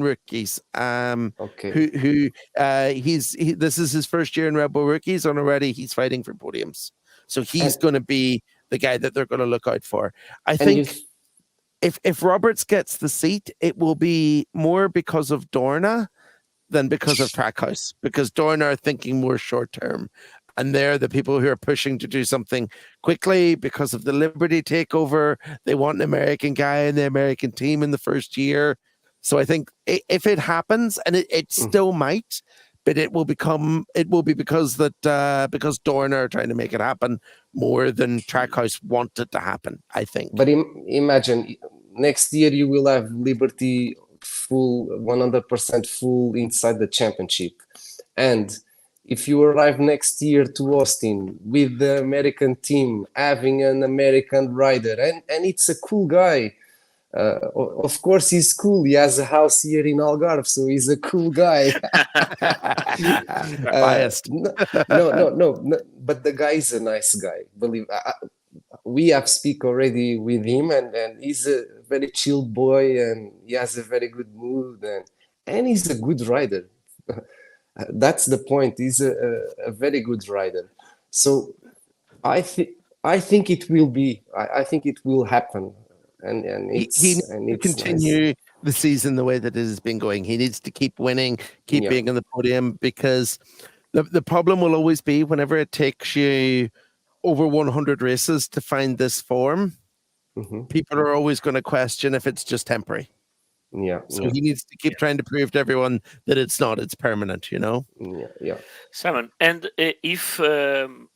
Rookies. This is his first year in Red Bull Rookies, and already he's fighting for podiums. So he's going to be the guy that they're going to look out for. I think if Roberts gets the seat, it will be more because of Dorna than because of Trackhouse, because Dorna are thinking more short term. And they're the people who are pushing to do something quickly because of the Liberty takeover. They want an American guy in the American team in the first year. So I think if it happens, and it still might, but it will be because Dorna are trying to make it happen more than Trackhouse want it to happen, I think. But imagine next year you will have Liberty full, 100% full inside the championship. And if you arrive next year to Austin with the American team, having an American rider, and it's a cool guy. Of course, he's cool. He has a house here in Algarve, so he's a cool guy. Biased. No. But the guy is a nice guy. Believe we have speak already with him, and he's a very chill boy, and he has a very good mood, and he's a good rider. That's the point. He's a very good rider. So I think it will be. I think it will happen. And he needs to continue the season the way that it has been going. He needs to keep winning, keep being on the podium, because the problem will always be whenever it takes you over 100 races to find this form, people are always going to question if it's just temporary. So he needs to keep trying to prove to everyone that it's not, it's permanent, Simon, and if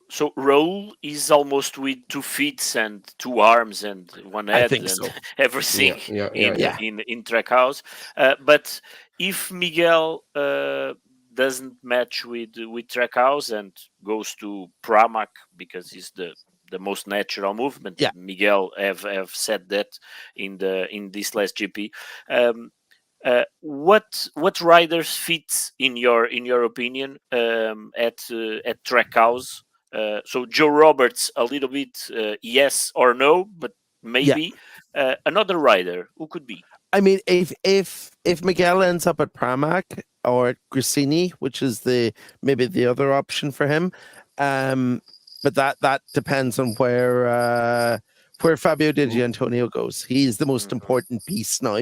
so Raul is almost with 2 feet and 2 arms and 1 head and everything in Trackhouse, but if Miguel doesn't match with Trackhouse and goes to Pramac because he's the the most natural movement. Yeah. Miguel have said that in this last GP. What riders fit in your opinion at Trackhouse? So Joe Roberts a little bit yes or no, but maybe another rider who could be. I mean, if Miguel ends up at Pramac or at Gresini, which is maybe the other option for him, but that depends on where Fabio Di Giannantonio goes. He's the most important piece now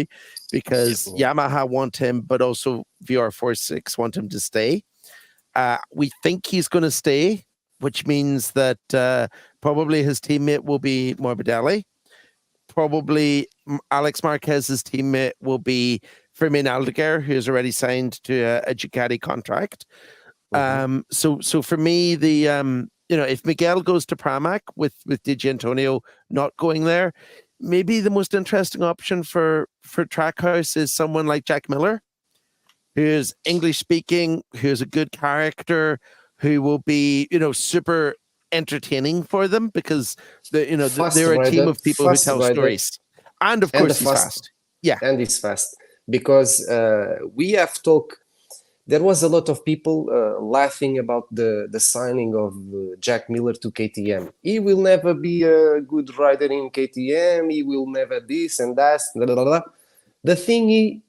because Yamaha want him, but also VR46 want him to stay. We think he's going to stay, which means that probably his teammate will be Morbidelli. Probably Alex Marquez's teammate will be Fermin Aldeguer, who's already signed to a Ducati contract. So for me, if Miguel goes to Pramac with Di Giannantonio not going there, maybe the most interesting option for Trackhouse is someone like Jack Miller, who's English speaking, who's a good character, who will be super entertaining for them because they're a team of people who tell stories, and of course he's fast. Yeah, and he's fast because we have talked. There was a lot of people laughing about the signing of Jack Miller to KTM. He will never be a good rider in KTM. He will never this and that. Blah, blah, blah. The thing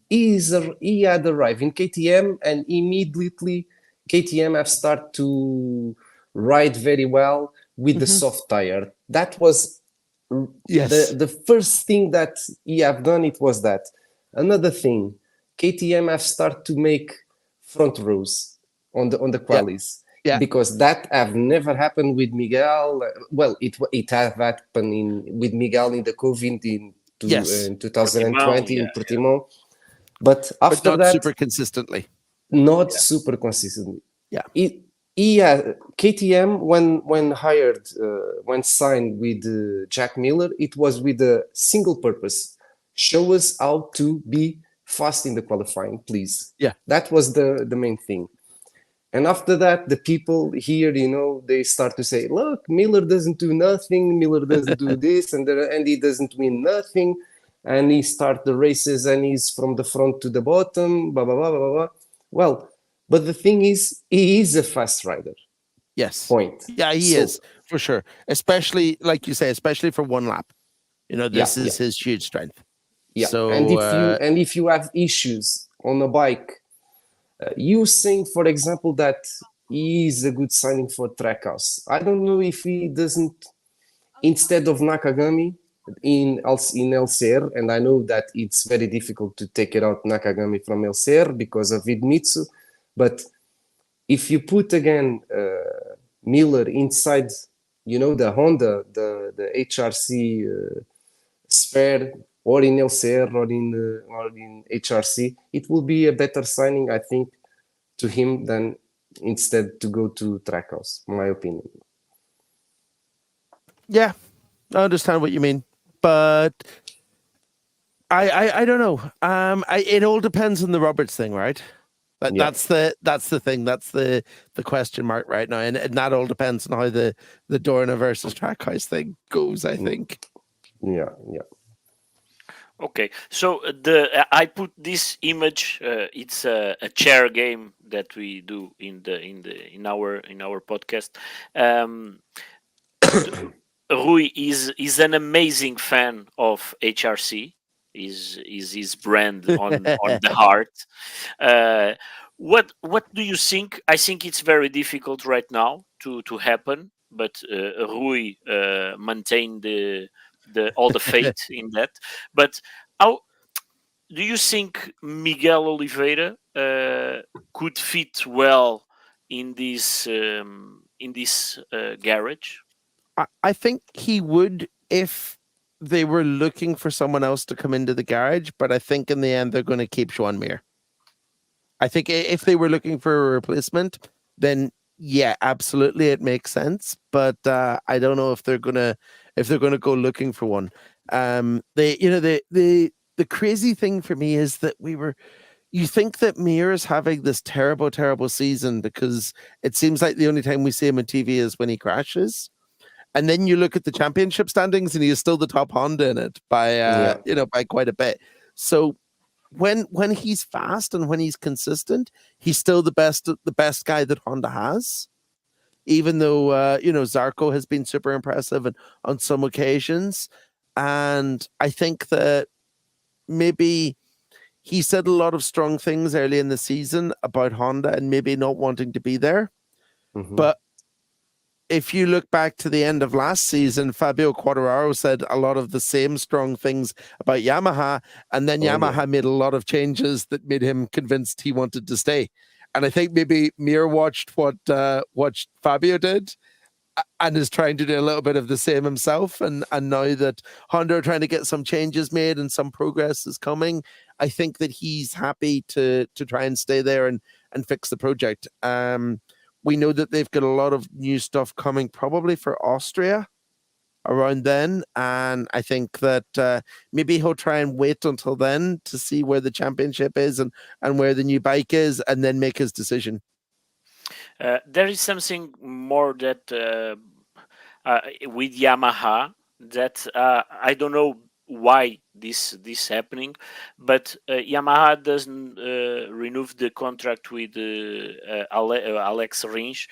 he had arrived in KTM, and immediately KTM have started to ride very well with the soft tire. That was the first thing that he have done. It was that. Another thing, KTM have started to make front rows on the qualis, because that have never happened with Miguel. Well, it have happened with Miguel in the COVID in 2020 in Portimão, but after not that, super consistently. Not super consistently. Yeah. KTM when signed with Jack Miller, it was with a single purpose: show us how to be fast in the qualifying, please. Yeah, that was the main thing. And after that, the people here, they start to say, look, Miller doesn't do nothing, Miller doesn't do this, and he doesn't win nothing, and he start the races and he's from the front to the bottom, blah, blah, blah, blah, blah. Well, but the thing is, he is a fast rider. Yes. Point. Yeah, he is, for sure. Especially, like you say, especially for one lap. This is his huge strength. Yeah, so, and if you have issues on a bike, you saying, for example, that he is a good signing for Trackhouse. I don't know if he doesn't, instead of Nakagami in LCR, and I know that it's very difficult to take it out Nakagami from LCR because of Idemitsu, but if you put again Miller inside, the Honda, the HRC spare, or in LCR or in HRC, it will be a better signing, I think, to him than instead to go to Trackhouse, my opinion. Yeah, I understand what you mean, but I don't know. It all depends on the Roberts thing, right? That's the thing. That's the question mark right now, and that all depends on how the Dorna versus Trackhouse thing goes, I think. Yeah. Okay, so I put this image. It's a chair game that we do in our podcast. Rui is an amazing fan of HRC. Is his brand on the heart. What do you think? I think it's very difficult right now to happen, but Rui maintained all the faith in that. But how do you think Miguel Oliveira could fit well in this garage? I think he would if they were looking for someone else to come into the garage, but I think in the end they're going to keep Joan Mir. I think if they were looking for a replacement, then yeah, absolutely, it makes sense. But I don't know if they're gonna go looking for one. The crazy thing for me is that you think that Mir is having this terrible, terrible season because it seems like the only time we see him on TV is when he crashes. And then you look at the championship standings, and he is still the top Honda in it by by quite a bit. So when he's fast and when he's consistent, he's still the best guy that Honda has. Even though Zarco has been super impressive and on some occasions, and I think that maybe he said a lot of strong things early in the season about Honda and maybe not wanting to be there. Mm-hmm. But if you look back to the end of last season, Fabio Quartararo said a lot of the same strong things about Yamaha, and then Yamaha made a lot of changes that made him convinced he wanted to stay. And I think maybe Mir watched what Fabio did and is trying to do a little bit of the same himself. And now that Honda are trying to get some changes made and some progress is coming, I think that he's happy to try and stay there and fix the project. We know that they've got a lot of new stuff coming probably for Austria around then. And I think that maybe he'll try and wait until then to see where the championship is and where the new bike is, and then make his decision. There is something more that with Yamaha that I don't know why this happening, but Yamaha doesn't renew the contract with Alex Rins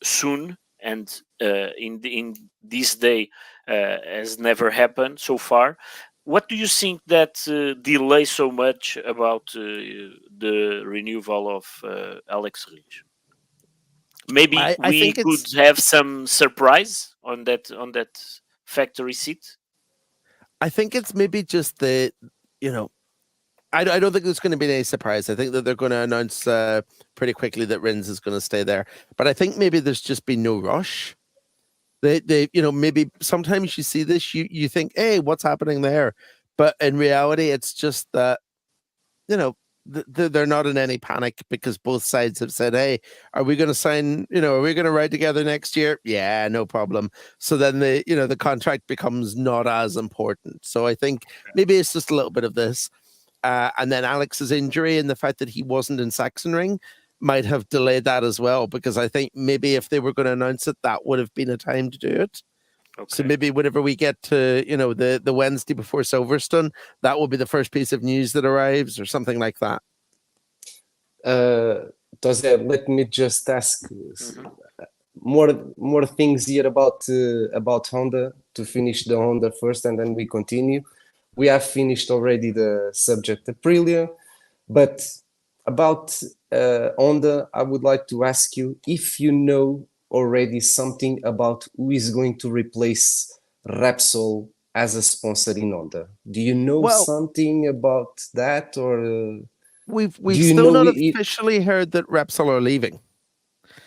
soon, and in this day has never happened so far. What do you think that delays so much about the renewal of Alex Rins? Maybe we could have some surprise on that factory seat. I think it's maybe just I don't think there's going to be any surprise. I think that they're going to announce pretty quickly that Rins is going to stay there. But I think maybe there's just been no rush. They maybe sometimes you see this, you think, hey, what's happening there? But in reality, it's just that, they're not in any panic because both sides have said, hey, are we going to sign, are we going to ride together next year? Yeah, no problem. So then the contract becomes not as important. So I think maybe it's just a little bit of this. And then Alex's injury and the fact that he wasn't in Sachsenring might have delayed that as well, because I think maybe if they were going to announce it, that would have been a time to do it. Okay. So maybe whenever we get to, the Wednesday before Silverstone, that will be the first piece of news that arrives or something like that. Jose, let me just ask more things here about Honda to finish the Honda first, and then we continue. We have finished already the subject Aprilia, but about Honda, I would like to ask you if you know already something about who is going to replace Repsol as a sponsor in Honda. Do you know something about that, or we've still not officially heard that Repsol are leaving?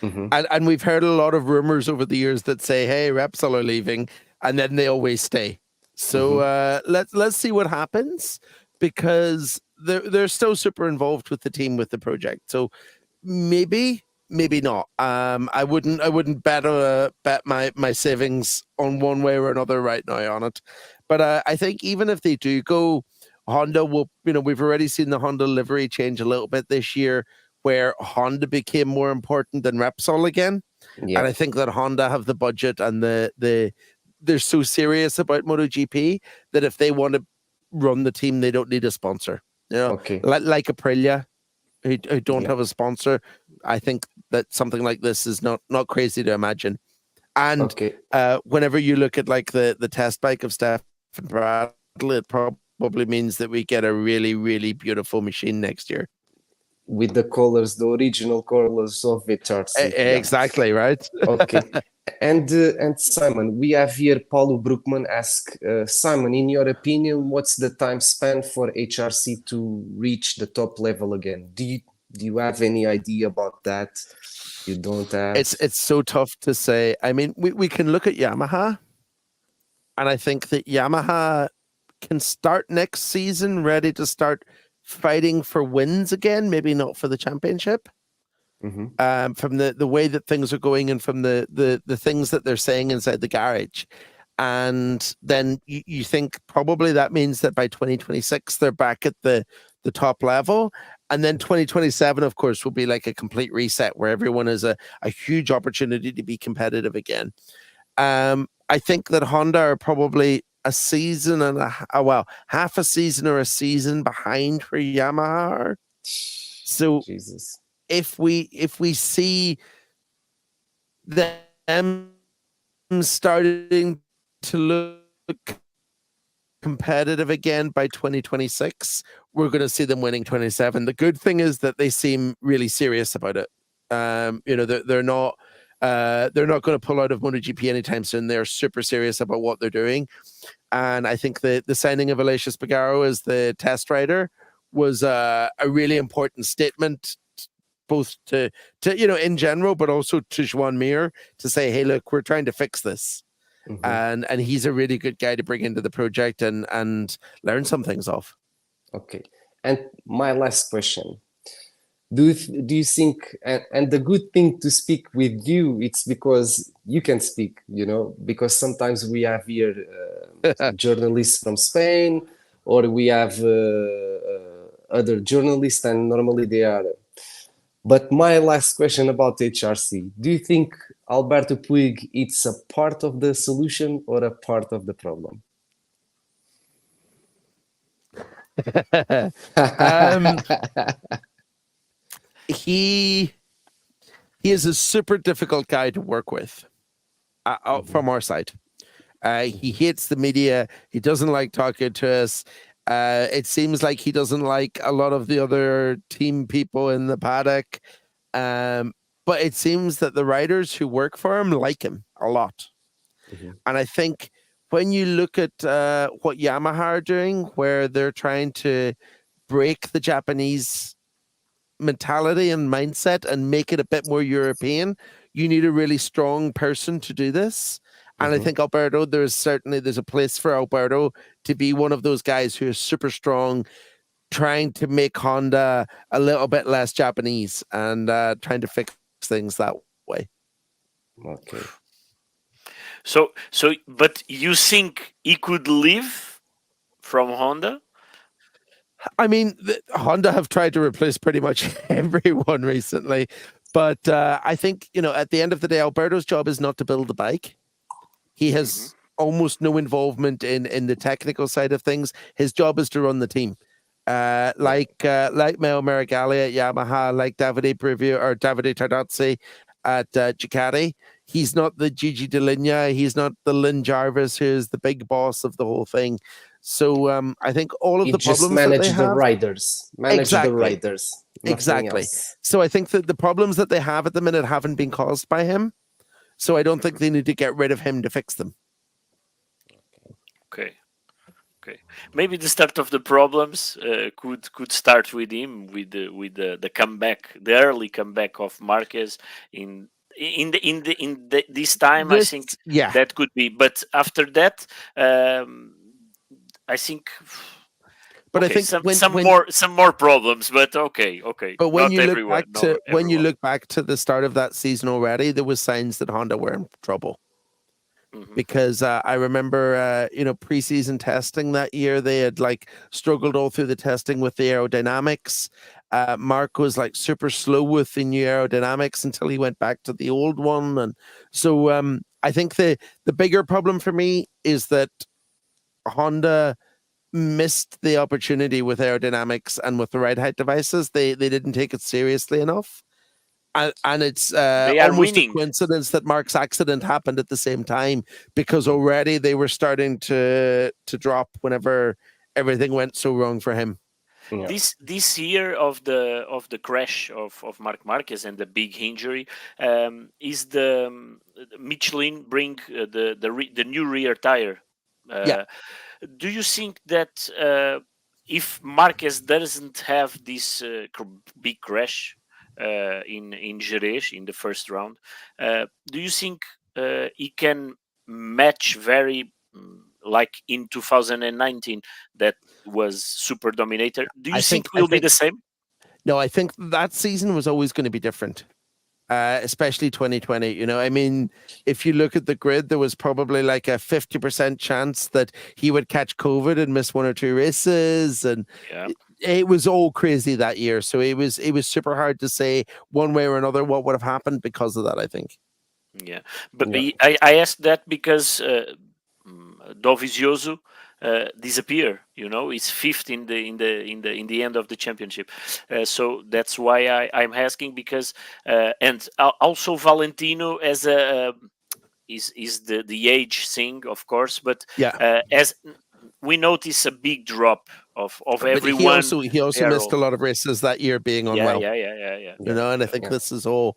Mm-hmm. And we've heard a lot of rumors over the years that say, hey, Repsol are leaving, and then they always stay. So let's see what happens, because they're still super involved with the team, with the project. So maybe not. I wouldn't bet my savings on one way or another right now on it. But I think even if they do go, Honda will, we've already seen the Honda livery change a little bit this year, where Honda became more important than Repsol again. Yeah. And I think that Honda have the budget and they're so serious about MotoGP that if they want to run the team, they don't need a sponsor. Okay. Like Aprilia, who don't have a sponsor. I think that something like this is not crazy to imagine. And whenever you look at like the test bike of Stefan Bradl, it probably means that we get a really, really beautiful machine next year. With the colors, the original colors of HRC. Exactly, right? Okay. And Simon, we have here Paulo Brookman ask, Simon, in your opinion, what's the time span for HRC to reach the top level again? Do you have any idea about that? You don't have? It's so tough to say. I mean, we can look at Yamaha, and I think that Yamaha can start next season ready to start fighting for wins again, maybe not for the championship. Mm-hmm. From the way that things are going and from the things that they're saying inside the garage. And then you think probably that means that by 2026 they're back at the top level. And then 2027, of course, will be like a complete reset where everyone has a huge opportunity to be competitive again. I think that Honda are probably a season and half a season or a season behind where Yamaha are. So Jesus. if we see them starting to look competitive again by 2026, we're going to see them winning 27. The good thing is that they seem really serious about it. They're not going to pull out of MotoGP anytime soon. They're super serious about what they're doing. And I think the signing of Aleix Espargaro as the test rider was a really important statement, both to in general, but also to Joan Mir to say, hey, look, we're trying to fix this. And he's a really good guy to bring into the project and learn some things off. Okay. And my last question. Do you think, and the good thing to speak with you, it's because you can speak, because sometimes we have here journalists from Spain, or we have other journalists, and normally they are. But my last question about HRC, do you think Alberto Puig it's a part of the solution or a part of the problem? He is a super difficult guy to work with from our side. He hates the media. He doesn't like talking to us. It seems like he doesn't like a lot of the other team people in the paddock. But it seems that the riders who work for him like him a lot. And I think when you look at what Yamaha are doing, where they're trying to break the Japanese mentality and mindset and make it a bit more European, you need a really strong person to do this. And I think Alberto, there's a place for Alberto to be one of those guys who is super strong, trying to make Honda a little bit less Japanese and trying to fix things that way. Okay. So, but you think he could leave from Honda? I mean, Honda have tried to replace pretty much everyone recently, but I think, at the end of the day, Alberto's job is not to build the bike. He has almost no involvement in the technical side of things. His job is to run the team. Like Mel Marigali at Yamaha, like Davide Brivio or Davide Tardozzi at Ducati. He's not the Gigi Dell'Igna. He's not the Lynn Jarvis, who's the big boss of the whole thing. So I think all of the problems that they have... Manage the riders. Exactly. So I think that the problems that they have at the minute haven't been caused by him. So I don't think they need to get rid of him to fix them. Okay. Maybe the start of the problems could start with him, with the comeback, the early comeback of Marquez this time. I think that could be. But after that, I think. But I think some more problems, but okay. But when you look back to the start of that season already, there was signs that Honda were in trouble. Because I remember, preseason testing that year, they had struggled all through the testing with the aerodynamics. Mark was super slow with the new aerodynamics until he went back to the old one, and so I think the bigger problem for me is that Honda missed the opportunity with aerodynamics and with the ride height devices. They didn't take it seriously enough. And it's almost a coincidence that Mark's accident happened at the same time, because already they were starting to drop whenever everything went so wrong for him. Yeah. This year of the crash of Marc Marquez and the big injury is the Michelin bring the new rear tire. Do you think that if Marquez doesn't have this big crash in Jerez in the first round, do you think he can match very like in 2019 that was super dominator? Do you think will be the same? No, I think that season was always going to be different. Especially 2020, I mean, if you look at the grid, there was probably a 50% chance that he would catch COVID and miss one or two races, and it was all crazy that year. So it was super hard to say one way or another what would have happened because of that, I think. Yeah, but I asked that because Dovizioso disappear. He's fifth in the end of the championship. So that's why I'm asking, because and also Valentino as a is the age thing, of course, but as we notice a big drop of everyone. But he also missed a lot of races that year being unwell. Yeah. And I think this is all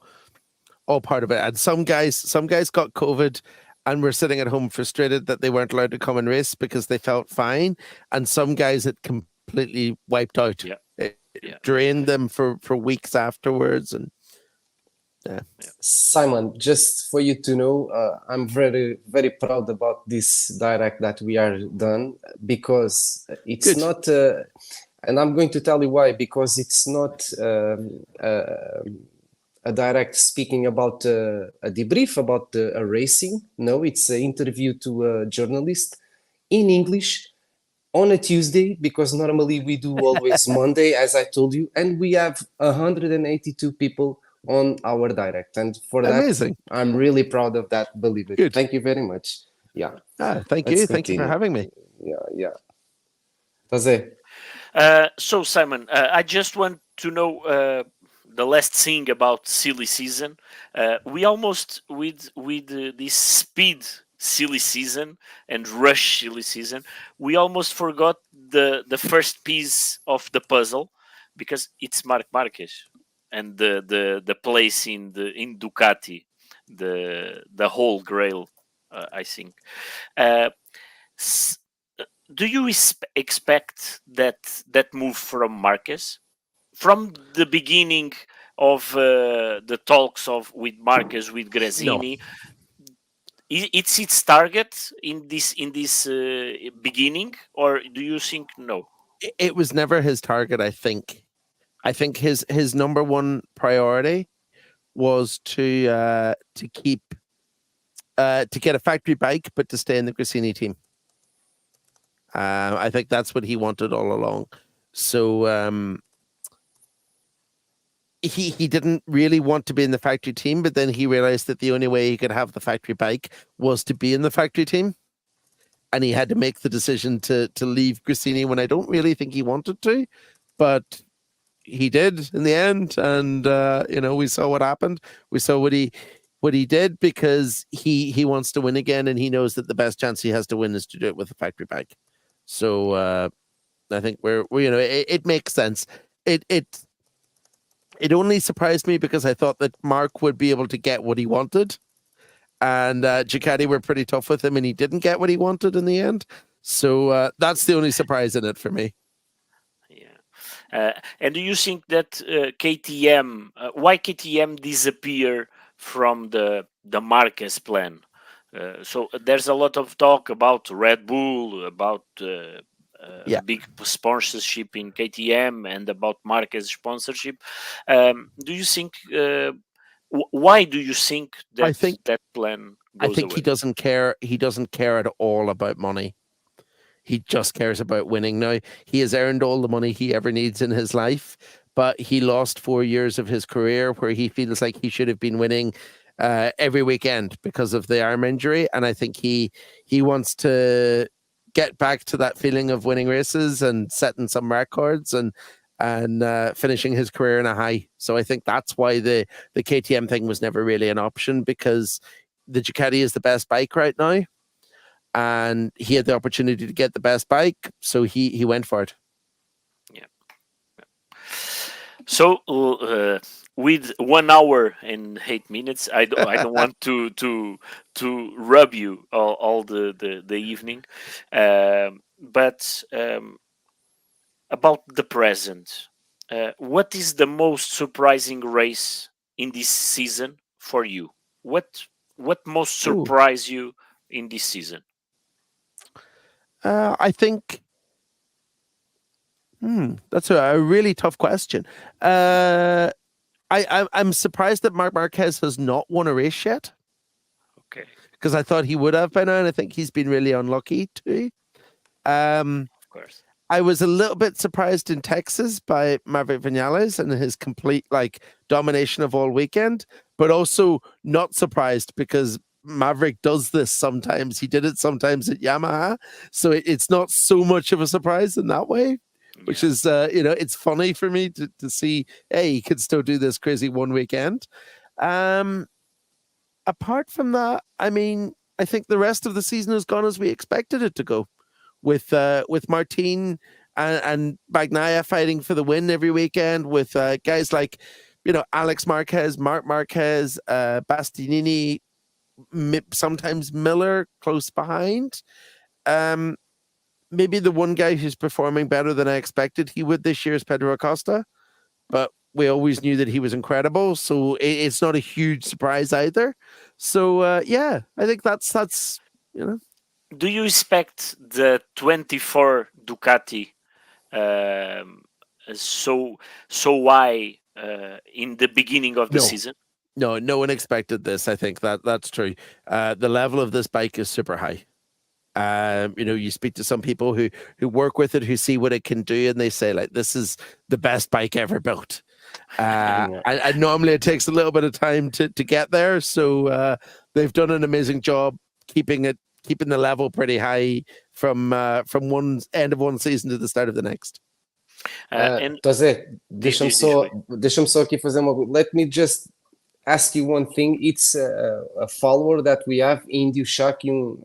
part of it. And some guys got COVID and were sitting at home frustrated that they weren't allowed to come and race because they felt fine. And some guys it completely wiped out. It drained them for weeks afterwards. And Simon, just for you to know, I'm very, very proud about this direct that we are done, because it's not, and I'm going to tell you why, because it's not a direct speaking about a debrief about a racing. No, it's an interview to a journalist in English on a Tuesday, because normally we do always Monday, as I told you, and we have 182 people on our direct, and for Amazing. that I'm really proud of that. Believe it. Good. Thank you very much. Thank you for having me. Jose. So Simon, I just want to know the last thing about silly season. We almost with this speed silly season and rush silly season, we almost forgot the first piece of the puzzle, because it's Marquez and the place in Ducati, the whole grail, I think. Do you expect that move from Marquez from the beginning of the talks with Marquez, with Gresini? No. It's its target in this beginning, or do you think no? It was never his target. I think his number one priority was to keep to get a factory bike, but to stay in the Gresini team. I think that's what he wanted all along. So he didn't really want to be in the factory team, but then he realized that the only way he could have the factory bike was to be in the factory team. And he had to make the decision to leave Gresini when I don't really think he wanted to, but he did in the end. And, we saw what happened. We saw what he did, because he wants to win again. And he knows that the best chance he has to win is to do it with a factory bike. So I think it makes sense. It only surprised me because I thought that Mark would be able to get what he wanted. And Ducati were pretty tough with him, and he didn't get what he wanted in the end. So that's the only surprise in it for me. Yeah. And do you think that KTM, why KTM disappear from the Marquez plan? So there's a lot of talk about Red Bull, about big sponsorship in KTM, and about Marquez sponsorship. Do you think? Why do you think that that plan goes I think away? he doesn't care. He doesn't care at all about money. He just cares about winning. Now, he has earned all the money he ever needs in his life, but he lost 4 years of his career where he feels like he should have been winning every weekend because of the arm injury. And I think he wants to get back to that feeling of winning races and setting some records and finishing his career in a high. So I think that's why the KTM thing was never really an option, because the Ducati is the best bike right now, and he had the opportunity to get the best bike, so he went for it. Yeah. So with 1 hour and 8 minutes, I don't want to rub you all the evening, but about the present, what is the most surprising race in this season for you? What most surprised you in this season? I think that's a really tough question. I'm surprised that Marc Marquez has not won a race yet. Okay. Because I thought he would have by now, and I think he's been really unlucky too. Of course. I was a little bit surprised in Texas by Maverick Vinales and his complete domination of all weekend, but also not surprised because Maverick does this sometimes. He did it sometimes at Yamaha, so it's not so much of a surprise in that way, which is it's funny for me to see, hey, he could still do this crazy one weekend. Apart from that, I mean, I think the rest of the season has gone as we expected it to go, with Martin and Bagnaia fighting for the win every weekend, with guys like, Alex Marquez, Marc Marquez, Bastianini, sometimes Miller close behind. Maybe the one guy who's performing better than I expected he would this year is Pedro Acosta, but we always knew that he was incredible, so it's not a huge surprise either. So I think that's. Do you expect the 24 Ducati so high in the beginning of the season? No one expected this. I think that's true. The level of this bike is super high. You speak to some people who work with it, who see what it can do, and they say, like, this is the best bike ever built. And normally it takes a little bit of time to get there. So they've done an amazing job keeping the level pretty high from one end of one season to the start of the next. José, deixa-me só aqui fazer uma. Let me just ask you one thing. It's a follower that we have, Indio Shakyun.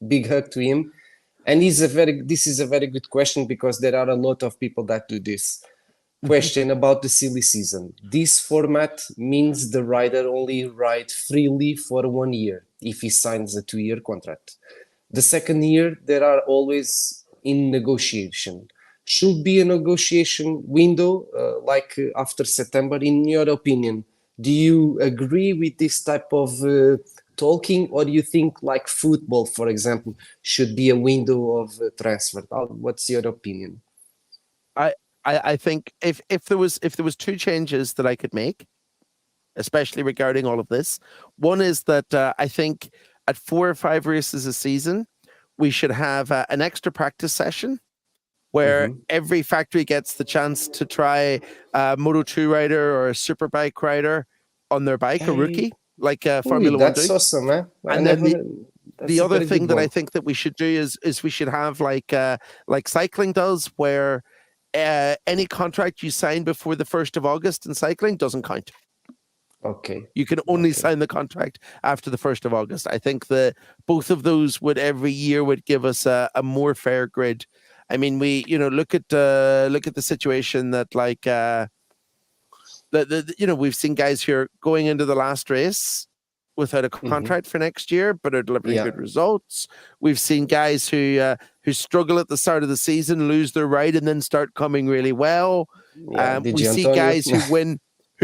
Big hug to him, and this is a very good question, because there are a lot of people that do this. Question about the silly season. This format means the rider only ride freely for 1 year if he signs a 2-year contract. The second year, there are always in negotiation. Should be a negotiation window like after September. In your opinion, do you agree with this type of talking, or do you think, like football, for example, should be a window of transfer? What's your opinion? I think if there was 2 changes that I could make, especially regarding all of this, one is that I think at 4 or 5 races a season, we should have an extra practice session where every factory gets the chance to try a Moto2 rider or a Superbike rider on their bike, a rookie, like Formula 1 do. That's awesome, man. And then the other thing that I think that we should do is we should have like cycling does, where any contract you sign before the 1st of August in cycling doesn't count. Okay. You can only sign the contract after the 1st of August. I think that both of those would every year would give us a more fair grid. I mean, we look at the situation that, like, we've seen guys who are going into the last race without a contract for next year, but are delivering good results. We've seen guys who struggle at the start of the season, lose their ride, and then start coming really well. We see guys who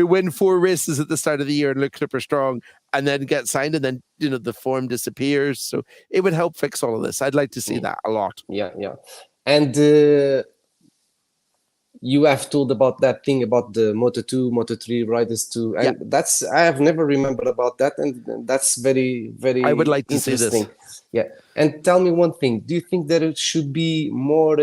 win 4 races at the start of the year and look super strong, and then get signed, and then the form disappears. So it would help fix all of this. I'd like to see that a lot. Yeah. And you have told about that thing about the Moto2, Moto3 riders too, and I have never remembered about that, and that's very, very. I would like to see this. Yeah, and tell me one thing: do you think that it should be more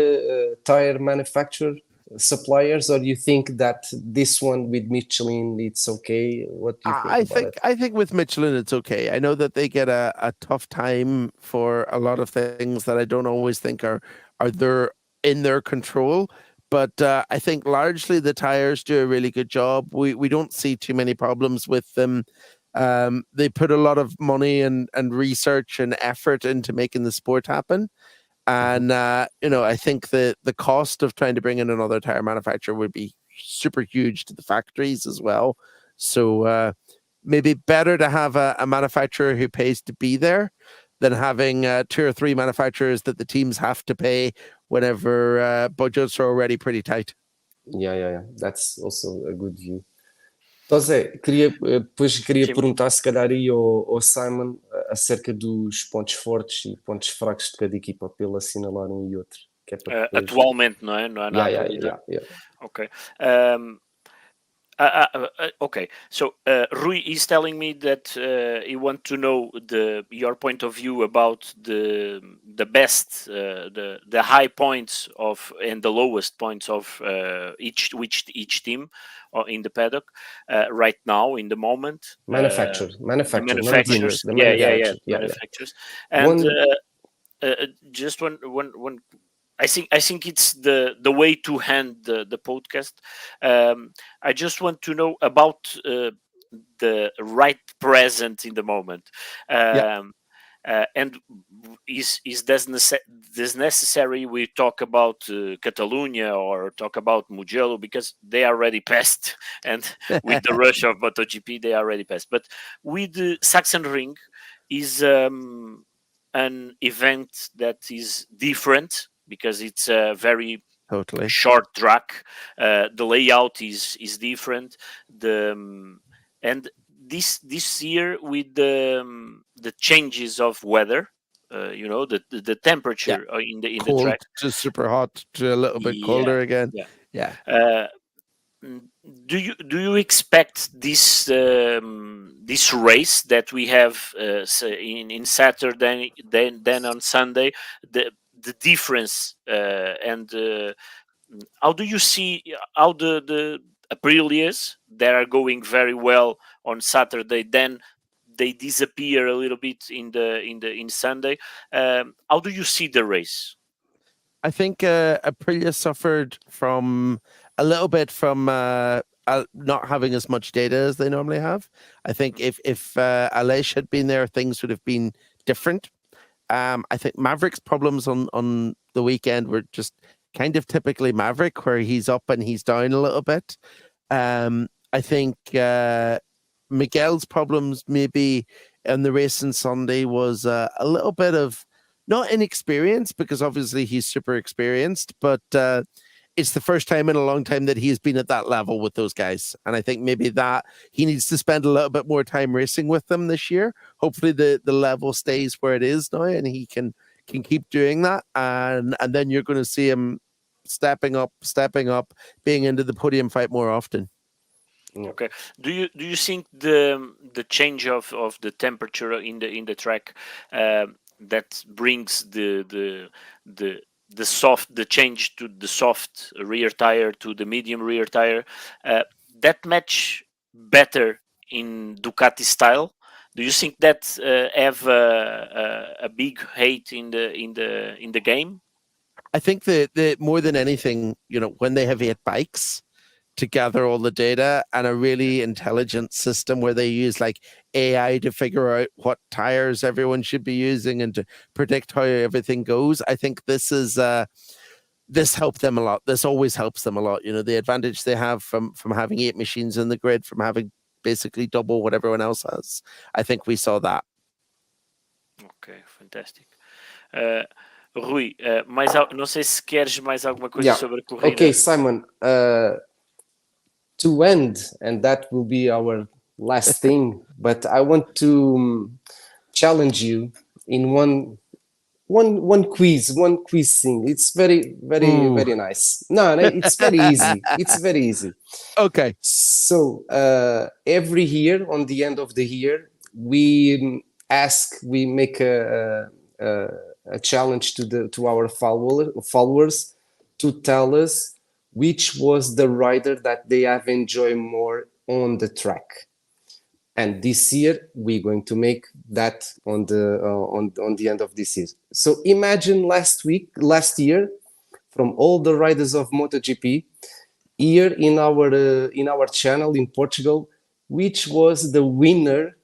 tire manufacturer suppliers, or do you think that this one with Michelin it's okay? What do you think? I think with Michelin it's okay. I know that they get a tough time for a lot of things that I don't always think are in their control. But I think largely the tires do a really good job. We don't see too many problems with them. They put a lot of money and research and effort into making the sport happen. And, I think the cost of trying to bring in another tire manufacturer would be super huge to the factories as well. So maybe better to have a manufacturer who pays to be there than having 2 or 3 manufacturers that the teams have to pay whenever budgets are already pretty tight. Yeah. That's also a good view. José, queria perguntar, se calhar, aí ao Simon acerca dos pontos fortes e pontos fracos de cada equipa, para ele assinalar um e outro. Que é para depois... Atualmente, não é? Não há nada. Yeah. Ok. Okay, so Rui is telling me that he wants to know your point of view about the the best, the high points of and the lowest points of each team in the paddock right now in the moment. Manufacturers, manufacturers. Manufacturers. And just one. I think it's the way to hand the podcast. I just want to know about the right present in the moment. And is this necessary we talk about Catalonia or talk about Mugello, because they already passed, and with the rush of Motogp they already passed. But with the Sachsenring is an event that is different because it's a very short track. The layout is different. And this year with the changes of weather, the temperature in the track, to super hot to a little bit colder again. Do you expect this this race that we have in Saturday, then on Sunday, the difference, and how do you see how the Aprilias that are going very well on Saturday, then they disappear a little bit in Sunday? How do you see the race? I think Aprilia suffered from a little bit from not having as much data as they normally have. I think if Aleix had been there, things would have been different. I think Maverick's problems on the weekend were just kind of typically Maverick, where he's up and he's down a little bit. I think Miguel's problems maybe in the race on Sunday was a little bit of not inexperience, because obviously he's super experienced, but it's the first time in a long time that he's been at that level with those guys. And I think maybe that he needs to spend a little bit more time racing with them this year. Hopefully the level stays where it is now and he can keep doing that. And then you're going to see him stepping up, being into the podium fight more often. Okay. Do you think the change of the temperature in the track that brings the change to the soft rear tire to the medium rear tire that match better in Ducati style? Do you think that have a big hate in the game? I think that more than anything, when they have 8 bikes to gather all the data and a really intelligent system where they use like AI to figure out what tires everyone should be using and to predict how everything goes. I think this helped them a lot. This always helps them a lot. The advantage they have from having 8 machines in the grid, from having basically double what everyone else has. I think we saw that. Ok, fantástico. Rui, não sei se queres mais alguma coisa sobre a corrida. Okay, Simon, to end, and that will be our last thing, but I want to challenge you in one quiz thing. It's very nice. No, it's very easy. It's very easy. Okay. So every year, on the end of the year, we make a challenge to our followers to tell us which was the rider that they have enjoyed more on the track. And this year we're going to make that on the end of this year. So imagine last year, from all the riders of MotoGP, here in our channel in Portugal, which was the winner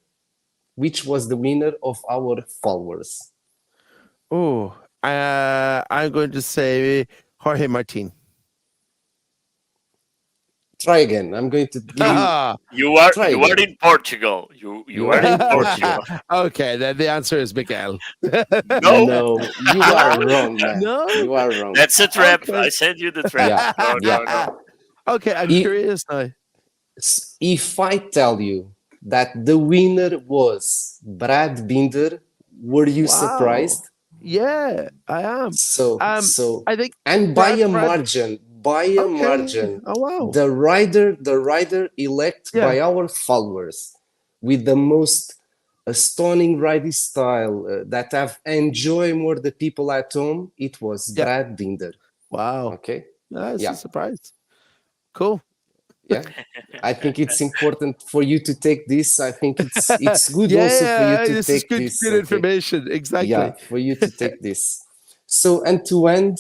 of our followers? Oh, I'm going to say Jorge Martin. Try again. I'm going to give you are in Portugal. You are in Portugal. Okay, then the answer is Miguel. No, you are wrong, man. No, you are wrong. That's a trap. Okay. I sent you the trap. No. Okay, I'm curious now. If I tell you that the winner was Brad Binder, were you surprised? Yeah, I am. So I think, and by a margin. Oh, wow. The rider elect by our followers with the most a stunning riding style that I've enjoyed more the people at home, it was Brad Binder. Wow. Okay. That's a surprise. Cool. Yeah, I think it's important for you to take this. I think it's good also for you to this take is good information. Exactly. Yeah, for you to take this. So, and to end,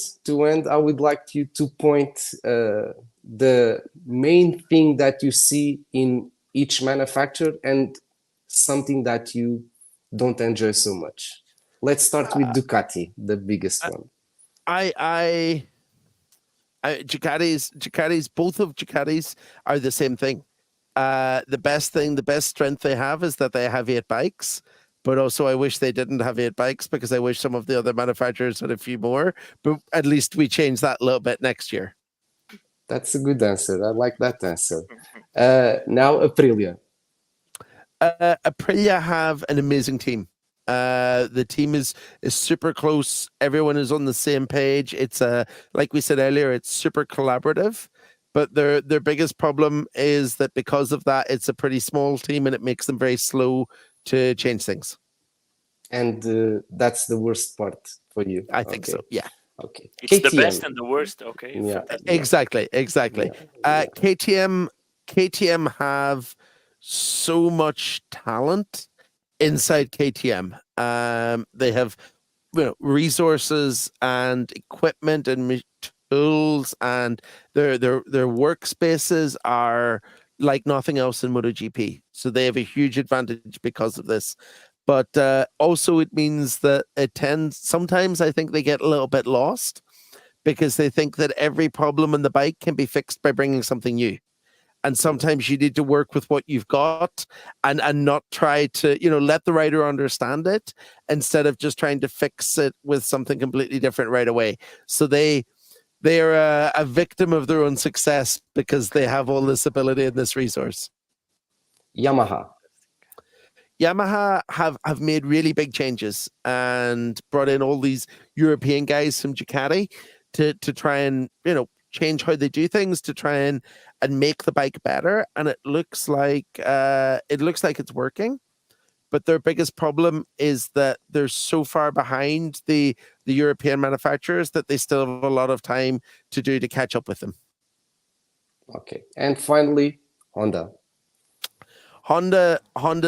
I would like you to point the main thing that you see in each manufacturer and something that you don't enjoy so much. Let's start with Ducati, the biggest one. Ducatis, both of Ducatis are the same thing. The best strength they have is that they have 8 bikes. But also, I wish they didn't have 8 bikes because I wish some of the other manufacturers had a few more. But at least we change that a little bit next year. That's a good answer. I like that answer. Now, Aprilia. Aprilia have an amazing team. The team is super close. Everyone is on the same page. It's like we said earlier, it's super collaborative. But their biggest problem is that because of that, it's a pretty small team and it makes them very slow to change things. And that's the worst part for you. I think so. Yeah. Okay. It's KTM. The best and the worst. Okay. Yeah. Exactly. Yeah. KTM have so much talent inside KTM. They have resources and equipment and tools, and their workspaces are like nothing else in MotoGP. So they have a huge advantage because of this. But also it means that sometimes I think they get a little bit lost because they think that every problem on the bike can be fixed by bringing something new. And sometimes you need to work with what you've got and not try to, let the rider understand it instead of just trying to fix it with something completely different right away. So they are a victim of their own success because they have all this ability and this resource. Yamaha have made really big changes and brought in all these European guys from Ducati to try and, change how they do things, to try and make the bike better. And it looks like it's working. But their biggest problem is that they're so far behind the European manufacturers that they still have a lot of time to do to catch up with them. Okay. And finally, Honda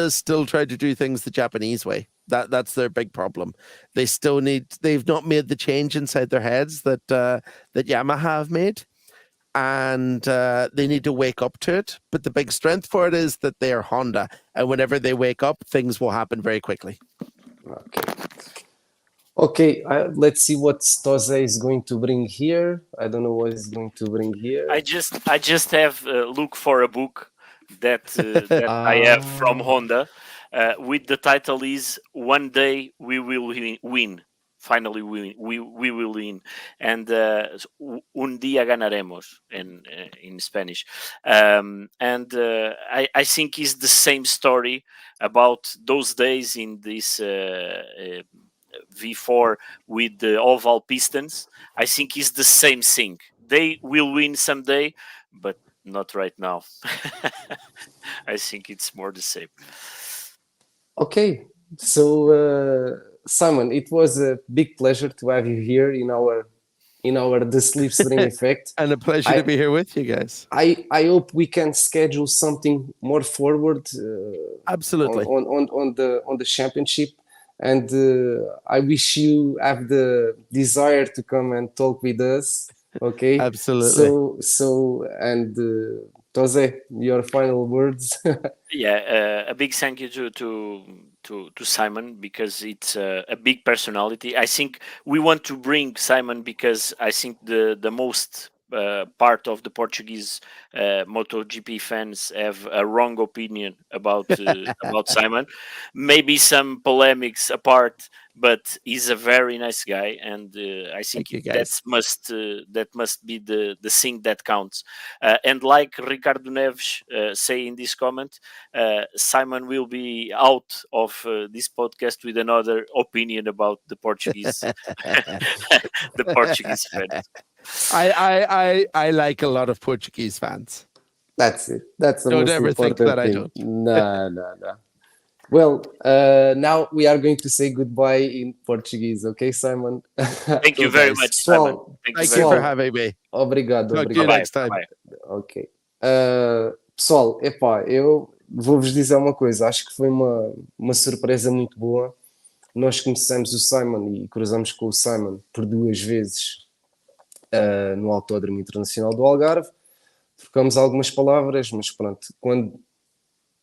still try to do things the Japanese way. That's their big problem. They've not made the change inside their heads that Yamaha have made. And they need to wake up to it. But the big strength for it is that they are Honda. And whenever they wake up, things will happen very quickly. Okay, let's see what Stoze is going to bring here. I don't know what he's going to bring here. I just have look for a book that I have from Honda. With the title is "One Day We Will Win." Finally, we will win, and un día ganaremos in Spanish. I think it's the same story about those days in this V4 with the oval pistons. I think it's the same thing. They will win someday, but not right now. I think it's more the same. Okay, so Simon, it was a big pleasure to have you here in our the Slipstream effect, and a pleasure to be here with you guys. I hope we can schedule something more forward. Absolutely on the championship, and I wish you have the desire to come and talk with us. Okay, absolutely. So and Jose, your final words. Yeah, a big thank you to Simon, because it's a big personality. I think we want to bring Simon because I think the most part of the Portuguese MotoGP fans have a wrong opinion about Simon. Maybe some polemics apart, but he's a very nice guy, and I think that must be the thing that counts. And like Ricardo Neves say in this comment, Simon will be out of this podcast with another opinion about the Portuguese the Portuguese fans. I like a lot of Portuguese fans. That's it. That's the most important thing. I don't. No. Well, now we are going to say goodbye in Portuguese, okay, Simon? Thank you very much, Simon. Thank you for having me. Obrigado, Talk to you obrigado. next time. Ok. Pessoal, epá, eu vou-vos dizer uma coisa, acho que foi uma surpresa muito boa. Nós conhecemos o Simon e cruzamos com o Simon por 2 vezes no Autódromo Internacional do Algarve. Trocamos algumas palavras, mas pronto, quando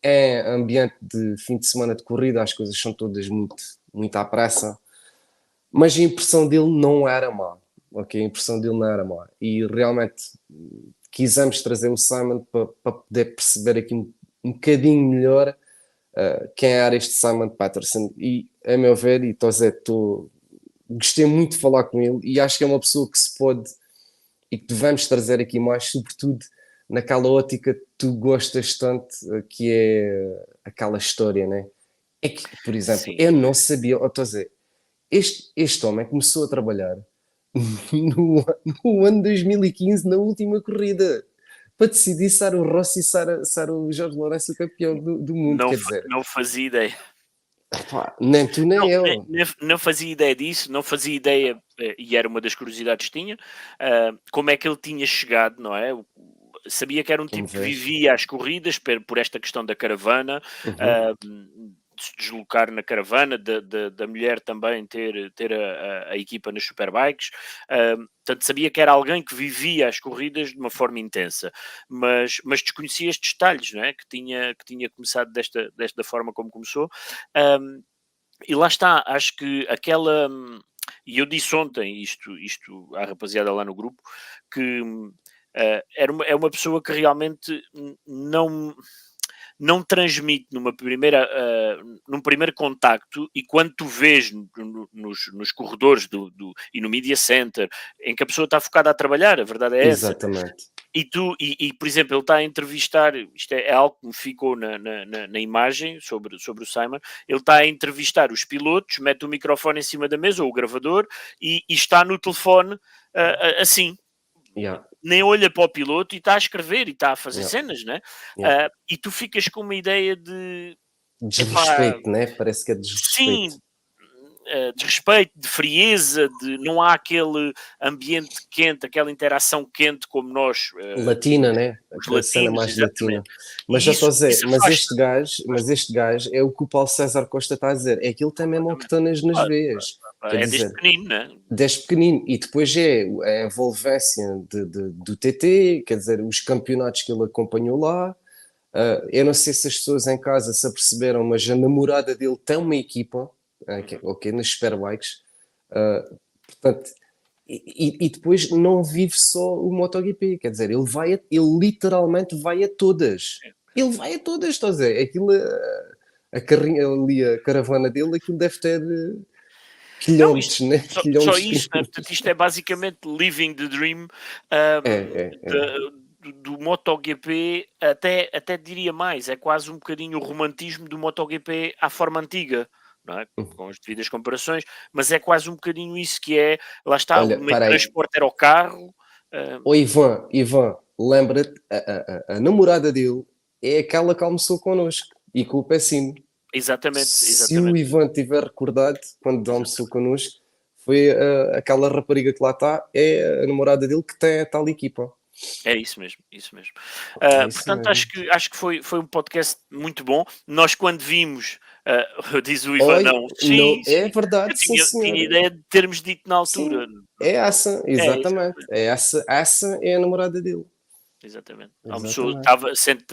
é ambiente de fim de semana de corrida, as coisas são todas muito à pressa. Mas a impressão dele não era má, ok? A impressão dele não era má. E realmente quisemos trazer o Simon para poder perceber aqui um bocadinho melhor quem era este Simon Patterson. E, a meu ver, e gostei muito de falar com ele e acho que é uma pessoa que se pode e que devemos trazer aqui mais, sobretudo naquela ótica que tu gostas tanto, que é aquela história, né? É que, por exemplo, Sim. eu não sabia, estou a dizer, este homem começou a trabalhar no ano 2015, na última corrida, para decidir se era o Rossi, se era o Jorge Lourenço o campeão do mundo, quer dizer. Não fazia ideia. Pá, nem tu nem eu. Não fazia ideia disso, não fazia ideia, e era uma das curiosidades que tinha, como é que ele tinha chegado, não é? Sabia que era um tipo que vivia as corridas por esta questão da caravana, de se deslocar na caravana, da mulher também ter a equipa nas superbikes. Portanto, sabia que era alguém que vivia as corridas de uma forma intensa, mas desconhecia estes detalhes, não é? Que tinha começado desta forma como começou. E lá está, acho que aquela... E eu disse ontem isto à rapaziada lá no grupo, que é uma pessoa que realmente não transmite num primeiro contacto, e quando tu vês nos corredores e no media center, em que a pessoa está focada a trabalhar, a verdade é essa. Exatamente. E por exemplo, ele está a entrevistar, isto é algo que me ficou na imagem sobre o Simon, ele está a entrevistar os pilotos, mete o microfone em cima da mesa, ou o gravador, e está no telefone assim. Yeah. Nem olha para o piloto e está a escrever e está a fazer cenas, né? E tu ficas com uma ideia de desrespeito, né? Parece que é desrespeito. Sim, de respeito, de frieza, não há aquele ambiente quente, aquela interação quente como nós latina, né? Aquela cena mais exatamente. latina. Mas já estou a dizer, mas este gajo é o que o Paulo César Costa está a dizer, é que ele tem mesmo octanas nas veias. Quer dizer, desde pequenino, né? Desde pequenino, e depois é a envolvência do TT, quer dizer, os campeonatos que ele acompanhou lá. Eu não sei se as pessoas em casa se aperceberam, mas a namorada dele tem uma equipa, ok, nas Superbikes, portanto, e depois não vive só o Motogp, quer dizer, ele literalmente vai a todas. Ele vai a todas, estou a dizer, aquilo, a carrinha ali, a caravana dele, aquilo deve ter quilómetros, né? Só isto, né? Portanto, isto é basicamente living the dream do Motogp, até diria mais, é quase um bocadinho o romantismo do Motogp à forma antiga, não é? Com as devidas comparações, mas é quase um bocadinho isso que é, lá está, olha, o meio de transporte era o carro. Ivan, lembra-te, a namorada dele é aquela que almoçou connosco e com o Pessino. Exatamente. Se o Ivan tiver recordado, quando almoçou connosco, foi aquela rapariga que lá está, é a namorada dele que tem a tal equipa. É isso mesmo. Portanto, mesmo. acho que foi um podcast muito bom. Nós, quando vimos, diz o Ivan, sim, é verdade, eu tinha ideia de termos dito na altura. Sim, é essa, exatamente. Essa é a namorada dele. Exatamente.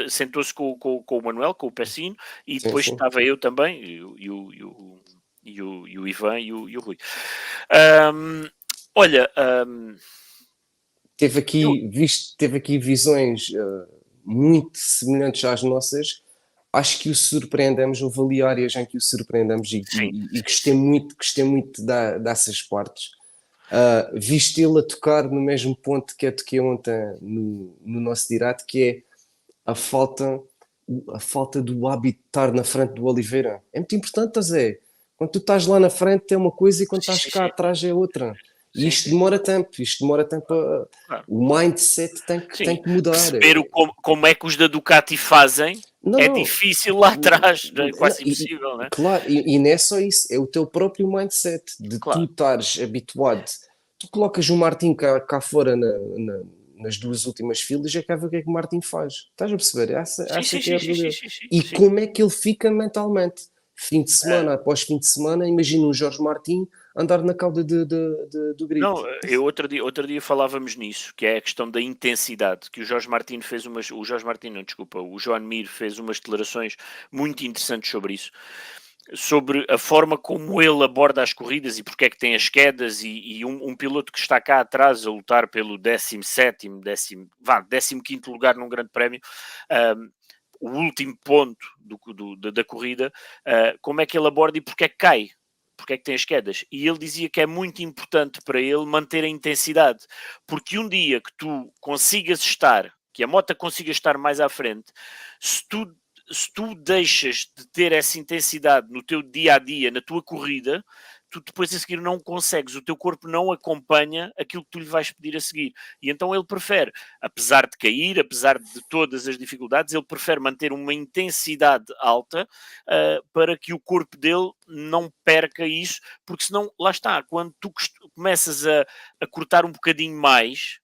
Sentou-se com o Manuel, com o Pessino, e depois estava eu também, e o Ivan e o Rui. Olha... Teve aqui visões muito semelhantes às nossas. Acho que o surpreendemos, houve ali áreas em que o surpreendemos e gostei muito dessas partes. Viste ele a tocar no mesmo ponto que eu toquei ontem no nosso direto, que é a falta do hábito de estar na frente do Oliveira. É muito importante, Zé. Quando tu estás lá na frente é uma coisa e quando estás cá atrás é outra. E isto demora tempo. Claro. O mindset tem que mudar. Perceber como é que os da Ducati fazem. Não, é não. difícil lá atrás, é quase impossível, né? Claro, e não é só isso, é o teu próprio mindset de tu estares habituado. Tu colocas o Martin cá fora nas duas últimas filas e quer ver o que é que o Martin faz. Estás a perceber? Essa que é a realidade. E como é que ele fica mentalmente? Fim de semana após fim de semana, imagina o Jorge Martin andar na cauda do grito. Não, outro dia falávamos nisso, que é a questão da intensidade, que o Jorge Martin fez o Joan Mir fez umas declarações muito interessantes sobre isso, sobre a forma como ele aborda as corridas e porque é que tem as quedas, e um piloto que está cá atrás a lutar pelo 17º, 15º lugar num grande prémio, o último ponto da corrida, como é que ele aborda e porque é que cai, porque é que tem as quedas. E ele dizia que é muito importante para ele manter a intensidade, porque um dia que tu consigas estar, que a moto consiga estar mais à frente, se tu deixas de ter essa intensidade no teu dia-a-dia, na tua corrida, tu depois a seguir não consegues, o teu corpo não acompanha aquilo que tu lhe vais pedir a seguir. E então ele prefere, apesar de cair, apesar de todas as dificuldades, ele prefere manter uma intensidade alta para que o corpo dele não perca isso, porque senão, lá está, quando tu começas a cortar um bocadinho mais,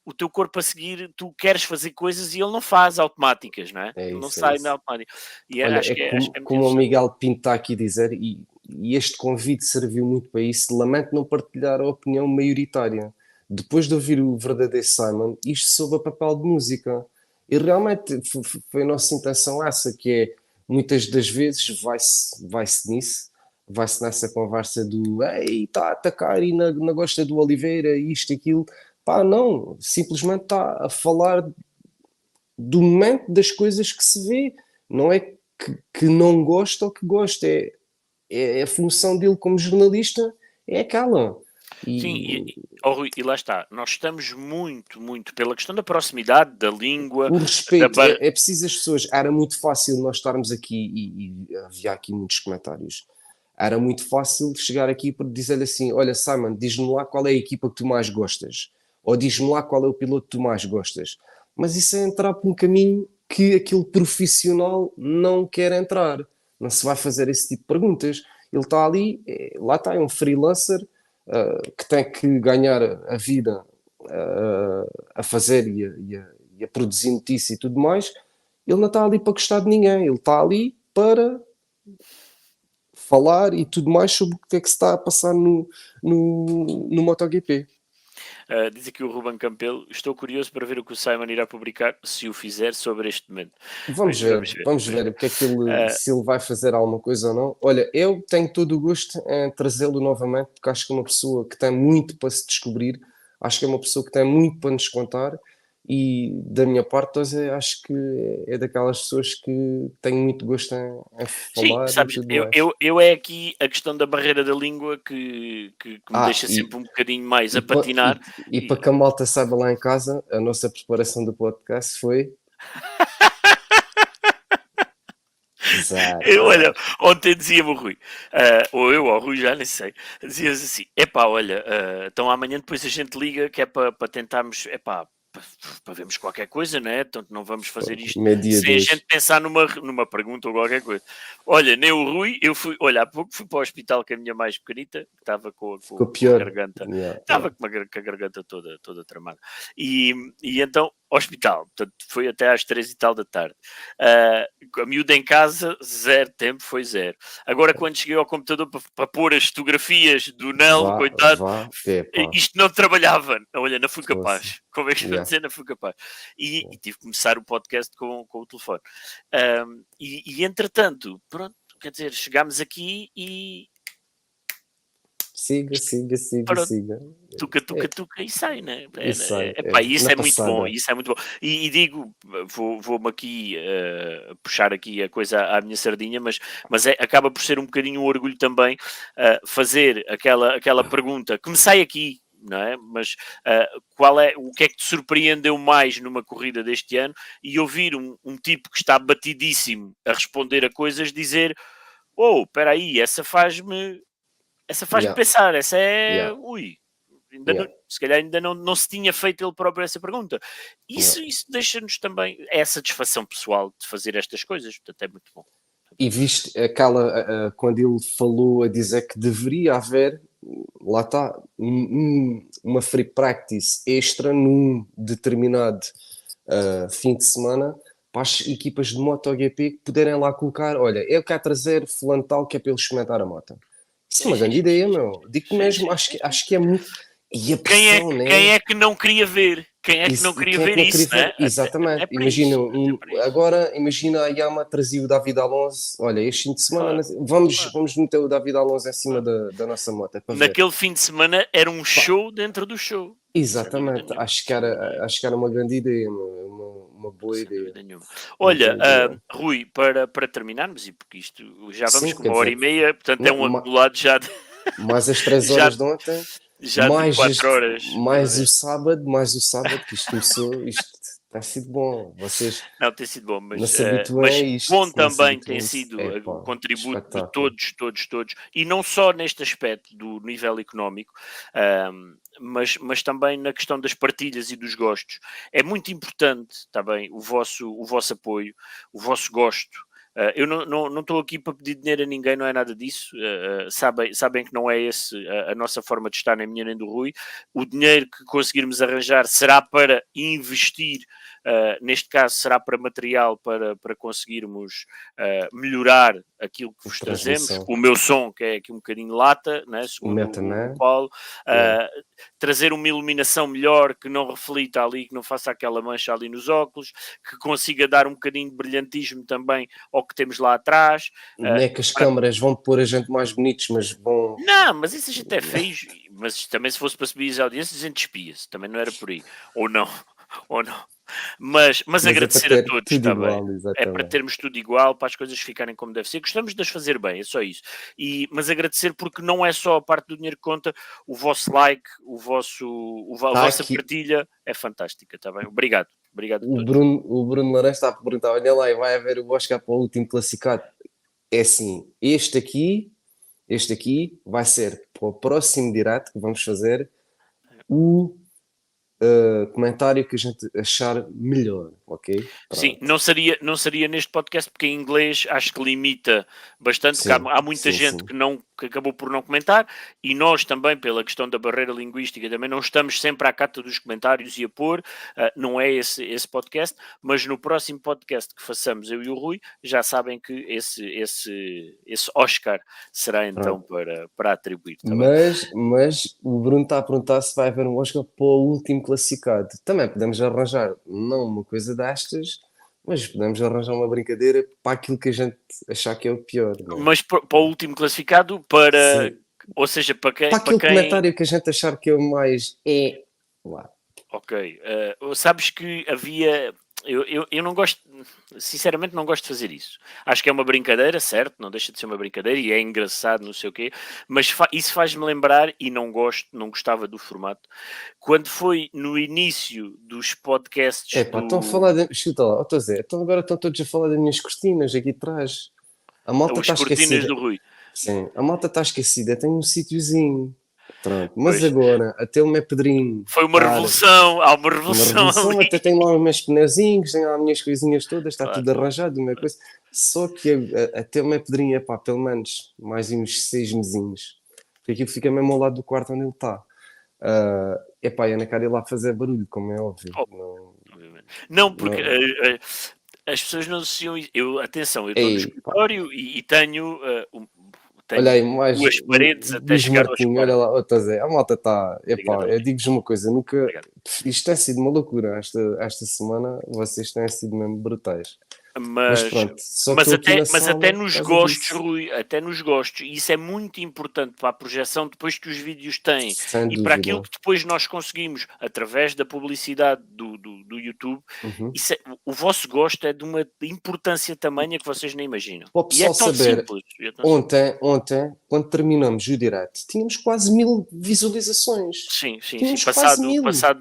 o teu corpo a seguir, tu queres fazer coisas e ele não faz automáticas, não é? Ele não sai na automática. E Olha, acho que é muito como o interessante. Miguel Pinto está aqui a dizer, e este convite serviu muito para isso, lamento não partilhar a opinião maioritária. Depois de ouvir o verdadeiro Simon, isto sobre o papel de música. E realmente foi a nossa intenção essa, que é, muitas das vezes vai-se nisso, vai-se nessa conversa do ei, está a atacar e não gosta do Oliveira, isto, aquilo. Pá, não, simplesmente está a falar do momento das coisas que se vê, não é que não gosta ou que gosta, é a função dele como jornalista, é aquela. Sim, Rui, e lá está, nós estamos muito, muito pela questão da proximidade, da língua, o da respeito, é preciso as pessoas, era muito fácil nós estarmos aqui e havia aqui muitos comentários, era muito fácil chegar aqui para dizer-lhe assim, olha Simon, diz-me lá qual é a equipa que tu mais gostas, ou diz-me lá qual é o piloto que tu mais gostas, mas isso é entrar por um caminho que aquele profissional não quer entrar, não se vai fazer esse tipo de perguntas, ele está ali, lá está, é um freelancer que tem que ganhar a vida a fazer e a produzir notícia e tudo mais, ele não está ali para gostar de ninguém, ele está ali para falar e tudo mais sobre o que é que se está a passar no Motogp. diz aqui o Ruben Campelo, estou curioso para ver o que o Simon irá publicar, se o fizer, sobre este momento. Vamos ver o que é que se ele vai fazer alguma coisa ou não. Olha, eu tenho todo o gosto em trazê-lo novamente, porque acho que é uma pessoa que tem muito para se descobrir, acho que é uma pessoa que tem muito para nos contar, e da minha parte, acho que é daquelas pessoas que tenho muito gosto em falar. Sim, sabes, e tudo mais. eu é aqui a questão da barreira da língua que me deixa sempre um bocadinho mais a patinar. E para que a malta saiba lá em casa, a nossa preparação do podcast foi... Olha, ontem dizia-me o Rui, ou eu ou o Rui, já nem sei, dizias assim, epá, olha, então amanhã depois a gente liga que é para tentarmos, epá, para vermos qualquer coisa, não é? Portanto, não vamos fazer isto sem a gente pensar numa pergunta ou qualquer coisa. Olha, nem o Rui, eu fui, olha, há pouco fui para o hospital com a minha mais pequenita, que estava com a garganta, estava com a garganta toda tramada. E então, hospital, portanto, foi até às 3 e tal da tarde. A miúda em casa, zero tempo, foi zero. Agora, quando cheguei ao computador para pôr as fotografias do Nel, coitado, isto não trabalhava. Olha, não fui capaz. Como é que eu dizer? Não fui capaz. E tive que começar o podcast com o telefone. E entretanto, pronto, quer dizer, chegámos aqui e... Siga. Tuca e sai, né? Isso é muito bom, isso é muito bom. E digo, vou-me aqui puxar aqui a coisa à minha sardinha, mas acaba por ser um bocadinho um orgulho também fazer aquela pergunta que me sai aqui, não é? Mas o que é que te surpreendeu mais numa corrida deste ano, e ouvir um tipo que está batidíssimo a responder a coisas, dizer, espera aí, essa faz-me pensar, essa é... Ui, se calhar ainda não se tinha feito ele próprio essa pergunta. Isso deixa-nos também, é a satisfação pessoal de fazer estas coisas, portanto é muito bom. E viste quando ele falou a dizer que deveria haver, lá está, uma free practice extra num determinado fim de semana para as equipas de Motogp que puderem lá colocar, olha, eu quero trazer fulano tal que é para ele experimentar a moto. Isso é uma grande ideia, meu. Digo mesmo, acho que é muito... E a pressão, né? Quem é que não queria ver? Quem é que não queria ver isso, né? Exatamente. Imagina a Yamaha trazia o David Alonso. Olha, este fim de semana vamos meter o David Alonso em cima da nossa moto. É para naquele fim de semana era um show dentro do show. Exatamente. Acho que era uma grande ideia, uma boa ideia. Olha, Rui, para terminarmos, e porque isto já vamos com 1h30, portanto é um acumulado já de... Mais as 3 horas de ontem. Já mais 4 horas. Mais o sábado, que isto começou, isto tem sido bom. Vocês não tem sido bom, mas bom também tem sido o contributo de todos, e não só neste aspecto do nível económico, mas também na questão das partilhas e dos gostos. É muito importante também o vosso apoio, o vosso gosto. Eu não estou aqui para pedir dinheiro a ninguém, não é nada disso. Sabem que não é esse a nossa forma de estar, nem minha nem do Rui. O dinheiro que conseguirmos arranjar será para investir, neste caso será para material, para conseguirmos melhorar aquilo que vos trazemos. O meu som, que é aqui um bocadinho lata, né, segundo o Paulo. Trazer uma iluminação melhor, que não reflita ali, que não faça aquela mancha ali nos óculos, que consiga dar um bocadinho de brilhantismo também ao que temos lá atrás. Não é que as câmaras vão pôr a gente mais bonitos, mas vão... Não, mas isso a gente é feio, mas também se fosse para subir as audiências a gente espia-se, também não era por aí, ou não. Mas agradecer a todos, está bem. É para termos tudo igual, para as coisas ficarem como deve ser. Gostamos de as fazer bem, é só isso. Mas agradecer porque não é só a parte do dinheiro que conta, o vosso like, a vossa partilha é fantástica, está bem? Obrigado a todos. O Bruno Laranja está a perguntar, olha lá, vai haver o Oscar para o último classificado. É assim, este aqui vai ser para o próximo direto que vamos fazer o comentário que a gente achar melhor, ok? Pronto. Sim, não seria neste podcast porque em inglês acho que limita bastante, porque há muita gente que acabou por não comentar, e nós também, pela questão da barreira linguística, também não estamos sempre à cata dos comentários e a pôr, não é esse podcast, mas no próximo podcast que façamos eu e o Rui, já sabem que esse Oscar será então para atribuir. Tá mas o Bruno está a perguntar se vai haver um Oscar para o último classificado. Também podemos arranjar, não uma coisa destas, mas podemos arranjar uma brincadeira para aquilo que a gente achar que é o pior. Não é? Mas para o último classificado, ou seja, para quem... Para aquele comentário que a gente achar que é o mais... lá. Ok. Sabes que havia... Eu não gosto, sinceramente não gosto de fazer isso. Acho que é uma brincadeira, certo? Não deixa de ser uma brincadeira e é engraçado, não sei o quê, mas isso faz-me lembrar, e não gostava do formato, quando foi no início dos podcasts... estão a falar de... Chuta lá, então agora estão todos a falar das minhas cortinas aqui atrás. A malta está esquecida. Do Rui. Sim, a malta está esquecida, tem um sítiozinho. Pronto. Mas agora, até o meu Pedrinho. Foi uma revolução, há uma revolução ali. Até tenho lá os meus pneuzinhos, tenho lá as minhas coisinhas todas, está tudo arranjado, uma coisa. Só que até o meu Pedrinho, pelo menos mais uns 6 mesinhos. Porque aquilo fica mesmo ao lado do quarto onde ele está. Eu não quero ir lá fazer barulho, como é óbvio. Não, porque as pessoas não associam isso. Eu estou no escritório e tenho... olha aí, mais duas paredes até chegar aos quartos. Olha lá, a malta está... eu digo-vos uma coisa, isto tem sido uma loucura. Esta semana vocês têm sido mesmo brutais. Mas pronto, mas até nos gostos, Rui, até nos gostos, e isso é muito importante para a projeção depois que os vídeos têm. Sem dúvida. Para aquilo que depois nós conseguimos através da publicidade do YouTube. Isso o vosso gosto é de uma importância tamanha que vocês nem imaginam. Para o pessoal saber, ontem, quando terminamos o direto, tínhamos quase 1000 visualizações. Sim. Passado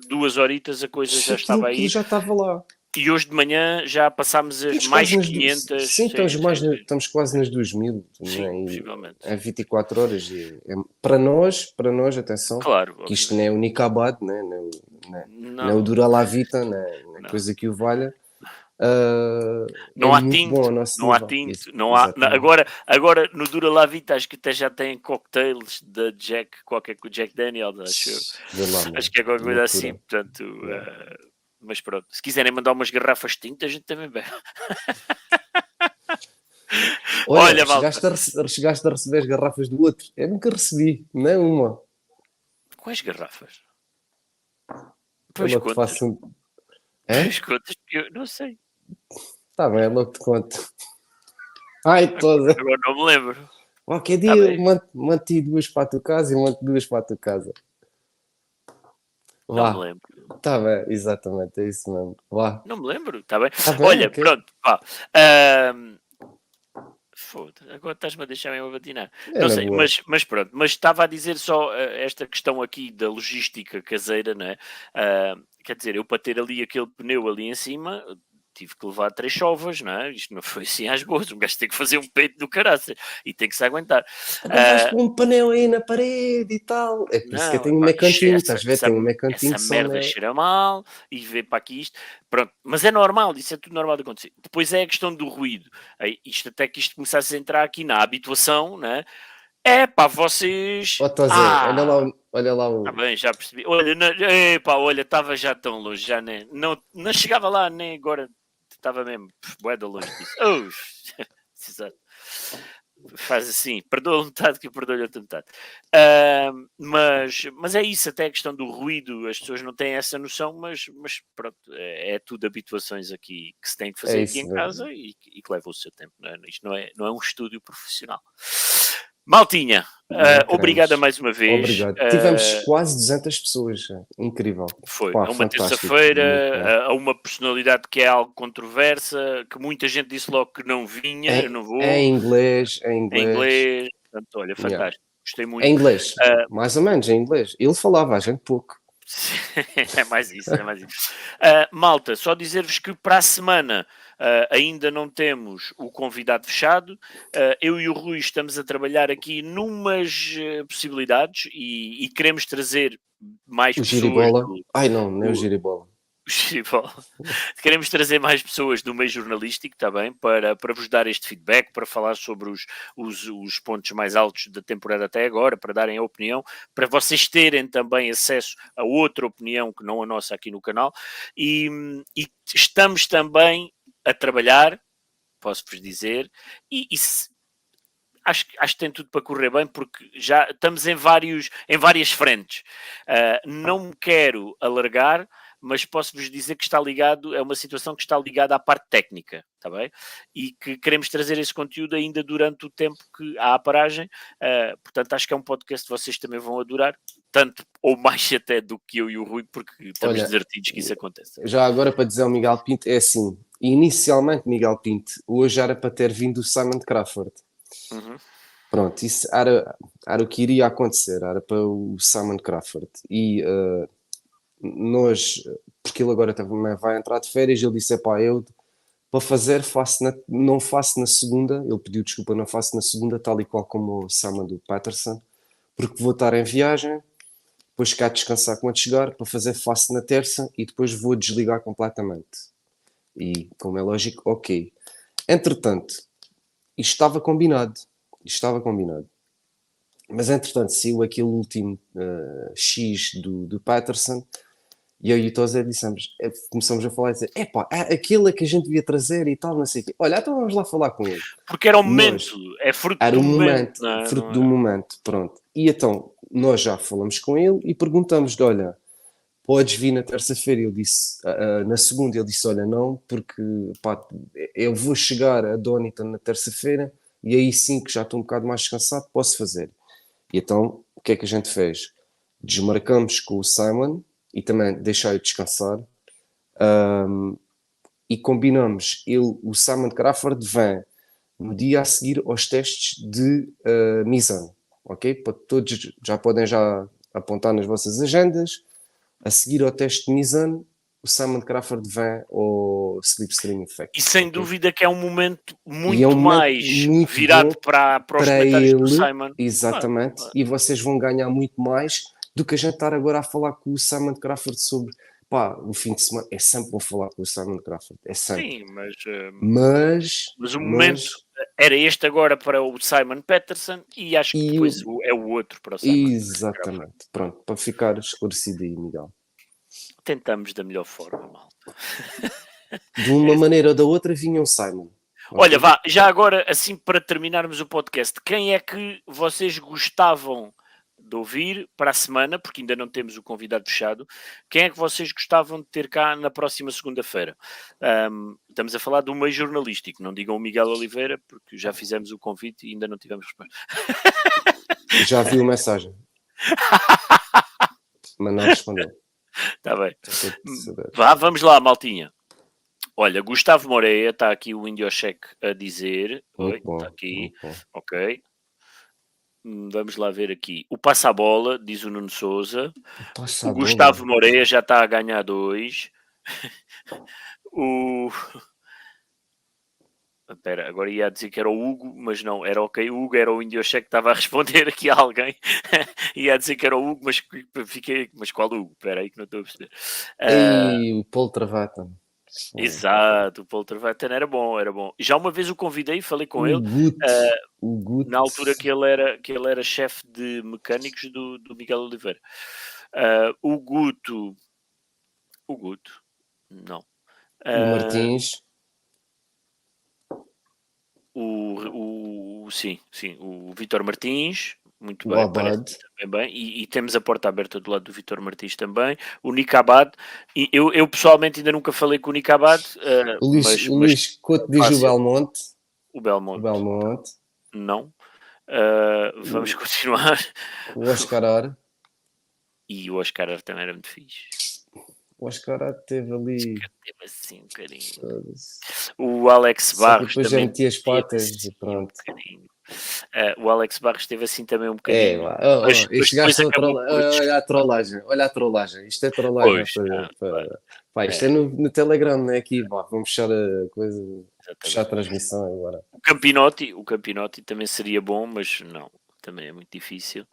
2 horitas a coisa já estava aí. Já estava lá. E hoje de manhã já passámos as Estamos mais quase 500. sim, estamos quase nas 2000, Sim, né? possivelmente. É 24 horas. Para nós, atenção, Claro, que isto não é o Nicabad, né? Não é o não, Dura La Vita, não é não. coisa que o valha. É Não há muito bom tinto, ao nosso não há nível. tinto, Exatamente. agora no Dura La Vita acho que até já tem cocktails da Jack, qualquer com o Jack Daniels, acho eu. Vê lá, mano. Acho que é qualquer coisa assim, Loucura. portanto, Yeah. mas pronto, se quiserem mandar umas garrafas de tinta, a gente também bebe. Olha, Malta, chegaste a receber as garrafas do outro? Eu nunca recebi, nem uma. quais garrafas? Eu Pois logo te contas, faço um. pois É? contas, porque eu não sei, Tá bem, eu logo te conto. Ai, toda. agora não me lembro. Qualquer Está dia bem, mando-te duas para a tua casa e mando duas para a tua casa. não me Vá. lembro. Tá bem, exatamente, é isso mesmo. Vá. Não me lembro, está bem? Tá bem, Olha, ok. pronto, pá. ahm, Foda, agora estás-me a deixar mesmo a batinar. É Não na sei, boa. mas pronto. Mas estava a dizer só esta questão aqui da logística caseira, não é? Quer dizer, eu para ter ali aquele pneu ali em cima, tive que levar 3 chovas, não é? Isto não foi assim às boas. Um gajo tem que fazer um peito do caraças e tem que se aguentar. Então vais Ah, pôr um painel aí na parede e tal. É por isso que eu não, tenho um epá, mecantinho, estás a ver? Tem um mecantinho essa só merda na. cheira mal e vê para aqui isto. Pronto, mas é normal, isso é tudo normal de acontecer. Depois é a questão do ruído. Isto até que isto começasse a entrar aqui na habituação, né? É pá, vocês. Ó, Tozé, olha lá Tá o. bem, já percebi. Olha, epá, olha, estava já tão longe, já nem, não chegava lá, nem agora estava mesmo bué de longe disso. Exato. Faz assim, perdoa metade que eu perdoo-lhe outra metade. Mas é isso, até a questão do ruído, as pessoas não têm essa noção, mas pronto, é tudo habituações aqui que se tem que É fazer aqui isso em mesmo. casa e que leva o seu tempo. Não é? Isto não é um estúdio profissional. Maltinha, Nem obrigada queremos. mais uma vez. Obrigado. Tivemos quase 200 pessoas. Incrível. Foi Pá, a uma fantástico. Muito bom. terça-feira, a uma personalidade que é algo controversa, que muita gente disse logo que não vinha, eu não vou, Em inglês, em em inglês. inglês. Portanto, olha, Yeah. fantástico. Gostei Em muito. inglês, mais ou menos em inglês. Ele falava, a gente pouco. É mais isso, é mais isso. Malta, só dizer-vos que para a semana ainda não temos o convidado fechado. Eu e o Rui estamos a trabalhar aqui numas possibilidades e queremos trazer mais O pessoas giribola. Ai não, não é o do, giribola. Queremos trazer mais pessoas do meio jornalístico também para vos dar este feedback, para falar sobre os pontos mais altos da temporada até agora, para darem a opinião, para vocês terem também acesso a outra opinião que não a nossa aqui no canal. E estamos também a trabalhar, posso-vos dizer, acho que tem tudo para correr bem, porque já estamos em várias frentes. Não me quero alargar, mas posso-vos dizer que está ligado, é uma situação que está ligada à parte técnica, está bem? E que queremos trazer esse conteúdo ainda durante o tempo que há a paragem. Portanto, acho que é um podcast que vocês também vão adorar, tanto ou mais até do que eu e o Rui, porque estamos Olha, divertidos que isso aconteça. já agora para dizer ao Miguel Pinto, é assim. Inicialmente, Miguel Pinto, hoje era para ter vindo o Simon Crawford. Uhum. Pronto, isso era o que iria acontecer, era para o Simon Crawford. E nós, porque ele agora também vai entrar de férias, ele disse: epá, eu para fazer não faço na segunda, ele pediu desculpa, não faço na segunda, tal e qual como o Simon do Patterson, porque vou estar em viagem, depois cá descansar quando chegar, para fazer faço na terça e depois vou desligar completamente. E, como é lógico, ok. Entretanto, isto estava combinado. Mas, entretanto, saiu aquele último X do Patterson e eu e o Tozé começamos a falar e dizer: epá, aquele é que a gente devia trazer e tal, não sei o quê. Olha, então vamos lá falar com ele. Porque era o Nós, momento, é fruto era do o momento, momento, não é? fruto do momento, pronto. E então, nós já falamos com ele e perguntamos-lhe: olha, podes vir na terça-feira? Eu disse, na segunda, ele disse: olha, não, porque pá, eu vou chegar a Donington na terça-feira e aí sim que já estou um bocado mais descansado, posso fazer. E então, o que é que a gente fez? Desmarcamos com o Simon e também deixei-o descansar. E combinamos, o Simon Crawford vem no dia a seguir aos testes de Mizan, ok? Para todos já podem já apontar nas vossas agendas. A seguir ao teste de Mizan, o o Simon Crawford vem ao Slipstream Effect. E sem dúvida que é um momento muito é um momento mais muito virado bom para os para comentários do ele, Simon. exatamente, e vocês vão ganhar muito mais do que a gente estar agora a falar com o Simon Crawford sobre, o fim de semana. É sempre bom falar com o Simon Crawford, é sempre. Sim, Mas o momento era este agora para o Simon Patterson e acho que depois é o outro para o Simon. Exatamente, pronto, para ficar esclarecido aí, Miguel. Tentamos da melhor forma, malta. De uma maneira ou da outra vinha o Simon. Olha, vá, já agora, assim para terminarmos o podcast, quem é que vocês gostavam de ouvir para a semana, porque ainda não temos o convidado fechado, quem é que vocês gostavam de ter cá na próxima segunda-feira? Estamos a falar de um meio jornalístico, não digam o Miguel Oliveira, porque já fizemos o convite e ainda não tivemos resposta. Já viu a mensagem. Mas não respondeu. Está bem. Vá, vamos lá, maltinha. Olha, Gustavo Moreira, está aqui o Indiocheck a dizer. Oi, está aqui. Ok. Vamos lá ver aqui. O passa a bola, diz o Nuno Souza. O Gustavo Moreira já está a ganhar 2. Espera, agora ia dizer que era o Hugo, mas não, era ok. O Hugo era o Indiocheck que estava a responder aqui a alguém. Ia dizer que era o Hugo, mas fiquei. Mas qual Hugo? Espera aí que não estou a perceber. E o Paul Travata. Exato, o Paul Travata era bom, era bom. Já uma vez o convidei, falei com ele. O Guto. Na altura que ele era chefe de mecânicos do Miguel Oliveira. O Guto, não. O Martins. Sim, o Vítor Martins, muito bem, parece também bem, e temos a porta aberta do lado do Vítor Martins também. O Nick Abad, e eu pessoalmente ainda nunca falei com o Nick Abad. O Luís Couto diz o Belmonte. O Belmonte. Não. Vamos continuar. O Oscar Ar. E o Oscar Ar também era muito fixe. O Oscar Ar teve ali. Teve assim um bocadinho. O Alex Barros depois também. Já meti as patas e pronto. O Alex Barros teve assim também um bocadinho. Este gajo olha a trollagem. Olha a trollagem. Isto é trollagem. Isto é no Telegram, não é aqui. Vamos fechar a coisa. Fechar a transmissão agora. O Campinotti também seria bom, mas não. Também é muito difícil.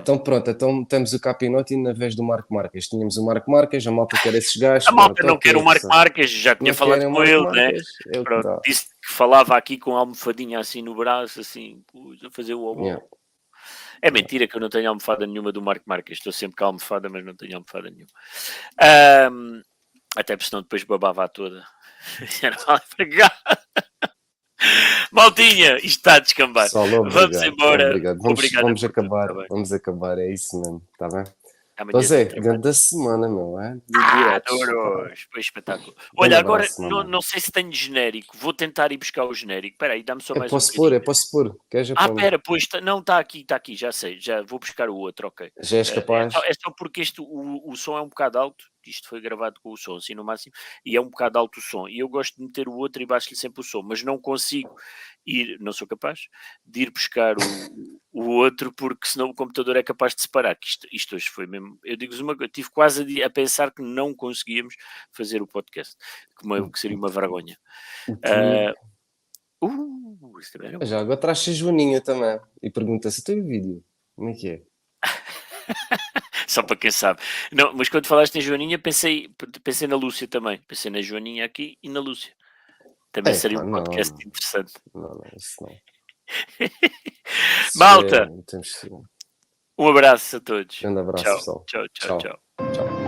Então pronto, temos o Capinotti na vez do Marco Marques. Tínhamos o Marco Marques, a malta quer esses gajos. A malta não quer o Marco Marques, já tinha falado com ele, né? Disse que falava aqui com a almofadinha assim no braço, assim, a fazer o almoço. É mentira que eu não tenho almofada nenhuma do Marco Marques. Estou sempre com a almofada, mas não tenho almofada nenhuma. Até porque senão depois babava toda. Já não vale para cá. Maltinha, isto está a descambar. Vamos embora. Obrigado. Vamos acabar, é isso mesmo, está bem? Então é, grande semana, meu, é? Foi espetáculo. Olha, agora não sei se tenho genérico. Vou tentar ir buscar o genérico. Espera aí, dá-me só mais um bocadinho. Eu posso pôr. Espera, pois, não, está aqui, já sei. Já vou buscar o outro, ok. Já és capaz? É só porque o som é um bocado alto. Isto foi gravado com o som, assim, no máximo. E é um bocado alto o som. E eu gosto de meter o outro e baixo-lhe sempre o som. Mas não consigo não sou capaz de ir buscar o outro, porque senão o computador é capaz de separar. Que isto hoje foi mesmo. Eu digo-vos uma coisa, tive quase a pensar que não conseguíamos fazer o podcast, que seria uma vergonha. Isso também era bom. Já agora traz-se a Joaninha também e pergunta se tem vídeo. Como é que é? Só para quem sabe. Não, mas quando falaste em Joaninha, pensei na Lúcia também. Pensei na Joaninha aqui e na Lúcia. Também seria um podcast interessante. Não, isso não. Malta, um abraço a todos. Grande abraço, pessoal. Tchau.